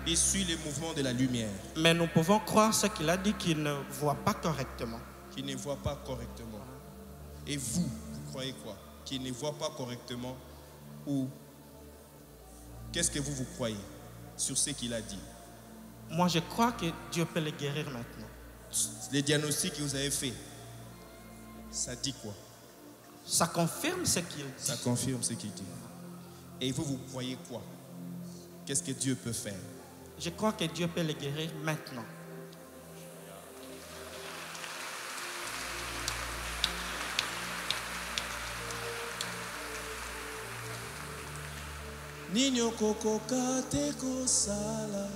Il suit les mouvements de la lumière. Mais nous pouvons croire ce qu'il a dit qu'il ne voit pas correctement. Qu'il ne voit pas correctement. Et vous croyez quoi? Qu'il ne voit pas correctement? Ou qu'est-ce que vous croyez sur ce qu'il a dit? Moi, je crois que Dieu peut le guérir maintenant. Les diagnostics que vous avez faits, ça dit quoi? Ça confirme ce qu'il dit. Ça confirme ce qu'il dit. Et vous croyez quoi? Qu'est-ce que Dieu peut faire? Je crois que Dieu peut le guérir maintenant. Ninyo koko kate kosala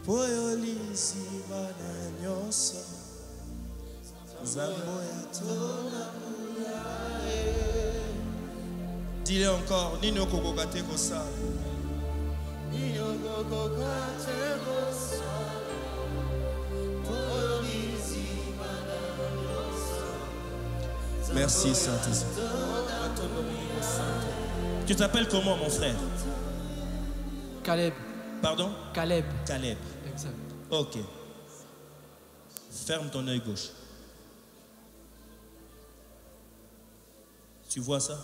poyolisi bana nyoso zambo ya tona muyae. Dis-le encore, Ninyo koko kate kosala. Ninyo koko kate kosala poyolisi bana nyoso. Merci Saint-Esprit. Tu t'appelles comment, mon frère? Caleb. Pardon? Caleb. Caleb. Exact. Ok. Ferme ton œil gauche. Tu vois ça?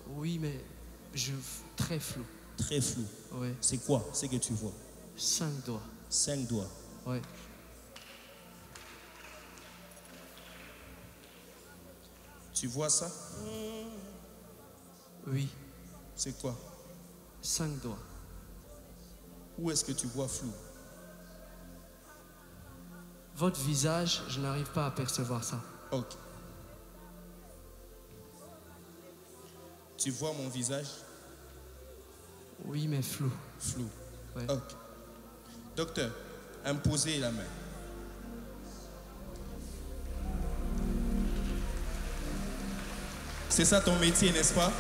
Oui, mais très flou. Très flou. Oui. C'est quoi? C'est que tu vois? 5 doigts. 5 doigts. Oui. Tu vois ça? Oui. C'est quoi? 5 doigts. Où est-ce que tu vois flou? Votre visage, je n'arrive pas à percevoir ça. Ok. Tu vois mon visage? Oui, mais flou. Flou. Ouais. Ok. Docteur, imposez la main. C'est ça ton métier, n'est-ce pas?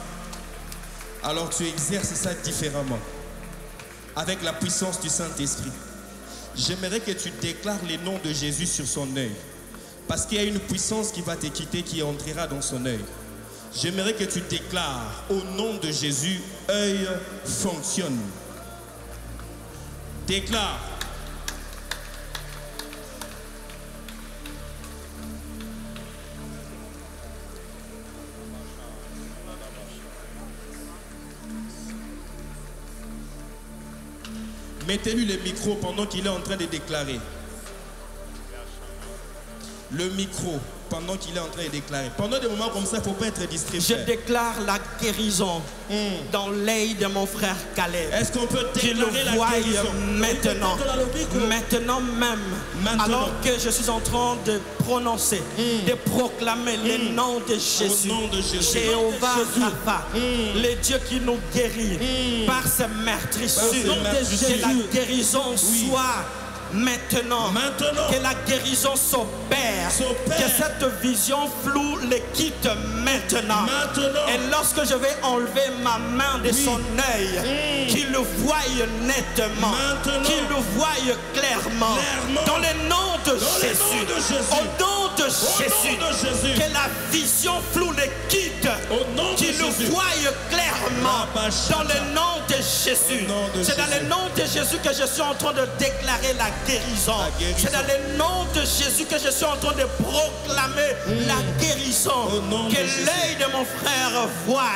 Alors tu exerces ça différemment, avec la puissance du Saint-Esprit. J'aimerais que tu déclares les noms de Jésus sur son œil, parce qu'il y a une puissance qui va te quitter, qui entrera dans son œil. J'aimerais que tu déclares au nom de Jésus, œil fonctionne. Déclare. Mettez-lui le micro pendant qu'il est en train de déclarer. Le micro pendant qu'il est en train de déclarer. Pendant des moments comme ça, il ne faut pas être distrait. Je déclare la guérison dans l'œil de mon frère Caleb. Est-ce qu'on peut déclarer la guérison maintenant? Maintenant même. Alors que je suis en train de prononcer, de proclamer le nom de Jésus. Jéhovah Rapha, le Dieu qui nous guérit par ses meurtrissures. Que la guérison soit maintenant, que la guérison s'opère, que cette vision floue le quitte maintenant. Et lorsque je vais enlever ma main de son œil, qu'il le voie nettement, qu'il le voie clairement, dans le nom de Jésus, au nom de Jésus, que la vision floue le quitte, qu'il le voie clairement, dans le nom de Jésus. C'est dans le nom de Jésus que je suis en train de déclarer la guérison. C'est dans le nom de Jésus que je suis en train de proclamer la guérison. Que l'œil de mon frère voie,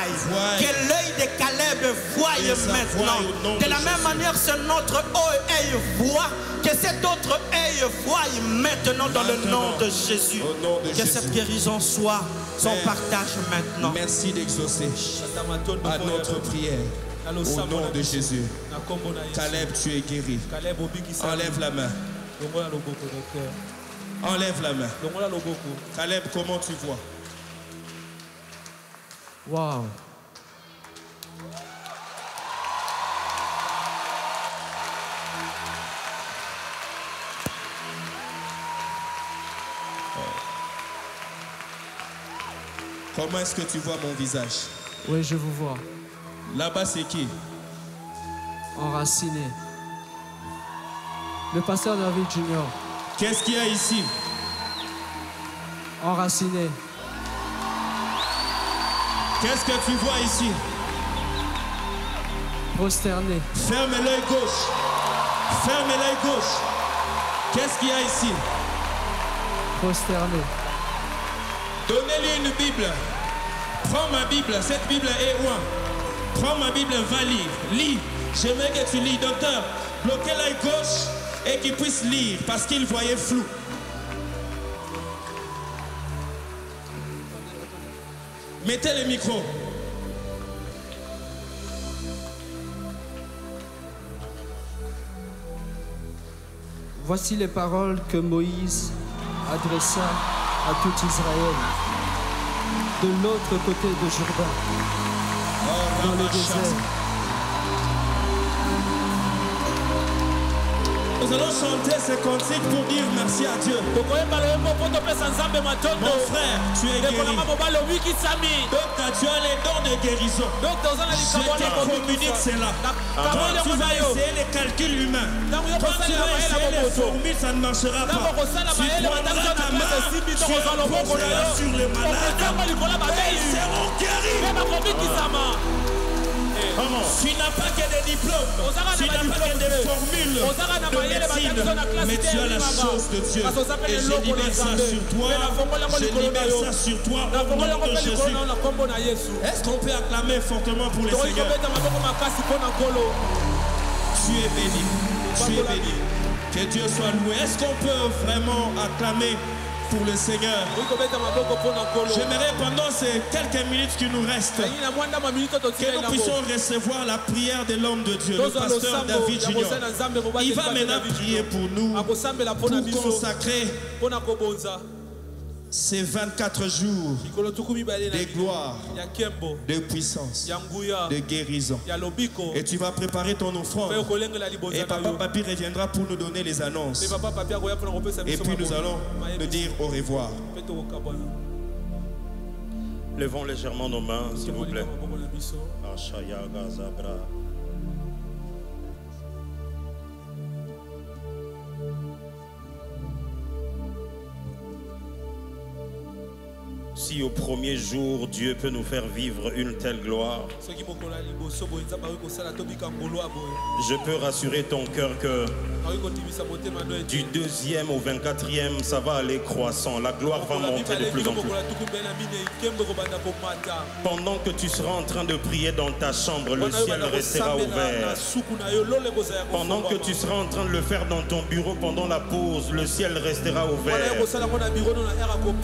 que l'œil de Caleb voie maintenant. De la même manière, c'est notre œil voit, que cet autre œil voie maintenant dans le nom de Jésus. Que cette guérison soit son partage maintenant. Merci d'exaucer à notre prière. Au nom de Jésus. Caleb, tu es guéri. Enlève la main. Enlève la main. Caleb, comment tu vois? Waouh. Comment est-ce que tu vois mon visage? Oui, je vous vois. Là-bas, c'est qui? Enraciné. Le pasteur David Junior. Qu'est-ce qu'il y a ici? Enraciné. Qu'est-ce que tu vois ici? Prosterné. Ferme l'œil gauche. Ferme l'œil gauche. Qu'est-ce qu'il y a ici? Prosterné. Donnez-lui une Bible. Prends ma Bible. Cette Bible est loin. Prends ma Bible, va lire. Lis. J'aimerais que tu lis. Docteur, bloquez l'œil gauche et qu'il puisse lire parce qu'il voyait flou. Mettez le micro. Voici les paroles que Moïse adressa à tout Israël de l'autre côté de Jourdain, dans le désert. Nous allons chanter ce cantique pour dire merci à Dieu. Mon frère, tu es guéri. Donc tu as les dons de guérison. Je te communique cela. Quand tu vas essayer les calculs humains, quand tu vas essayer les formules, ça ne marchera pas. Tu prendras ta main, tu imposeras sur les malades et ils seront guéris. Tu n'as pas que des diplômes, tu n'as pas que des formules de médecine, mais tu as la chose de Dieu. Et je libère ça sur toi, je libère ça sur toi au nom de Jésus. Est-ce qu'on peut acclamer fortement pour les Seigneurs? Tu es béni, tu es béni. Que Dieu soit loué. Est-ce qu'on peut vraiment acclamer pour le Seigneur? J'aimerais pendant ces quelques minutes qui nous restent que nous puissions recevoir la prière de l'homme de Dieu, le pasteur David Junior. Il va maintenant prier pour nous, pour consacrer Ces 24 jours de gloire, de puissance, de guérison. Et tu vas préparer ton offrande. Et Papa Papi reviendra pour nous donner les annonces. Et puis nous allons nous dire au revoir. Levons légèrement nos mains, s'il vous plaît. Si au premier jour, Dieu peut nous faire vivre une telle gloire, je peux rassurer ton cœur que du 2e au 24e, ça va aller croissant. La gloire va monter de plus en plus. Pendant que tu seras en train de prier dans ta chambre, le ciel restera ouvert. Pendant que tu seras en train de le faire dans ton bureau pendant la pause, le ciel restera ouvert.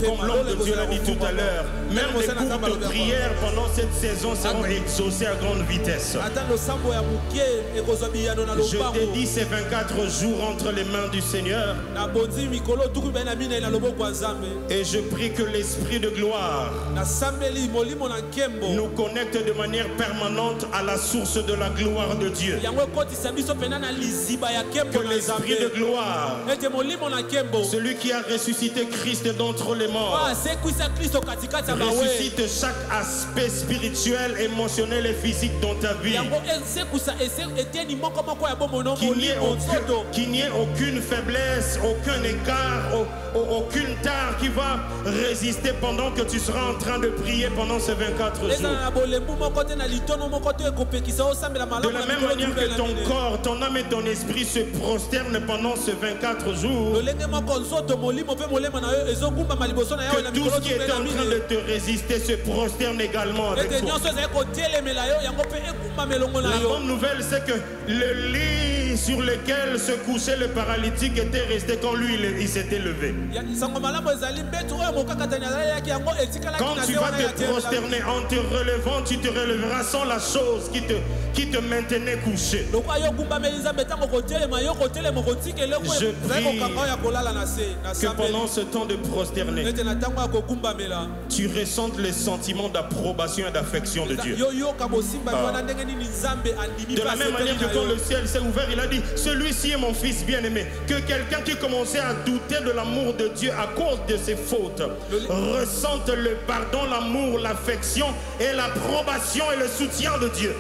Comme l'homme de Dieu l'a dit tout à l'heure, même les cours de prière pendant cette saison seront exaucés à grande vitesse. Je dédie ces 24 jours entre les mains du Seigneur et je prie que l'Esprit de gloire nous connecte de manière permanente à la source de la gloire de Dieu. Que l'Esprit de gloire, celui qui a ressuscité Christ d'entre les morts, ressuscite chaque aspect spirituel, émotionnel et physique dans ta vie. Qu'il n'y ait aucune faiblesse, aucun écart, aucune tare qui va résister pendant que tu seras en train de prier pendant ces 24 jours. De la même manière que ton corps, ton âme et ton esprit se prosternent pendant ces 24 jours, que tout ce qui est en train de te résister se prosterne également avec toi. La bonne nouvelle, c'est que le lit sur lequel se couchait le paralytique était resté quand lui il s'était levé. Quand tu vas te prosterner en te relevant, tu te relèveras sans la chose qui te maintenait couché. Je prie que pendant ce temps de prosterner, tu ressentes les sentiments d'approbation et d'affection de Dieu. De la même manière que quand le ciel s'est ouvert, il a dit, celui-ci est mon fils bien-aimé. Que quelqu'un qui commençait à douter de l'amour de Dieu à cause de ses fautes ressente le pardon, l'amour, l'affection et l'approbation et le soutien de Dieu.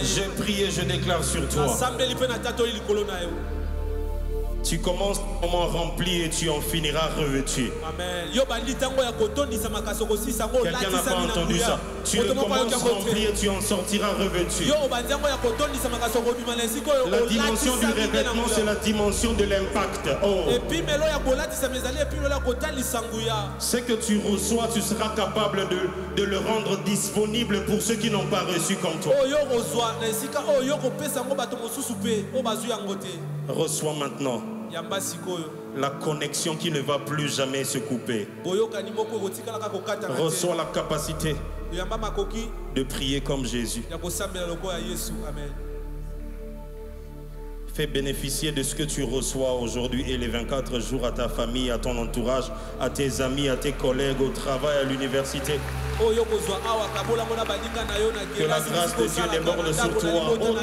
Je prie et je déclare sur toi. Tu commences comment rempli et tu en finiras revêtu. Quelqu'un n'a pas entendu ça. Tu le commences rempli et tu en sortiras revêtu. La dimension du revêtement, c'est la dimension de l'impact. Oh. Ce que tu reçois, tu seras capable de le rendre disponible pour ceux qui n'ont pas reçu comme toi. Reçois maintenant la connexion qui ne va plus jamais se couper. Reçois la capacité de prier comme Jésus. Fais bénéficier de ce que tu reçois aujourd'hui et les 24 jours à ta famille, à ton entourage, à tes amis, à tes collègues, au travail, à l'université. Que la grâce de Dieu déborde sur toi. Au nom de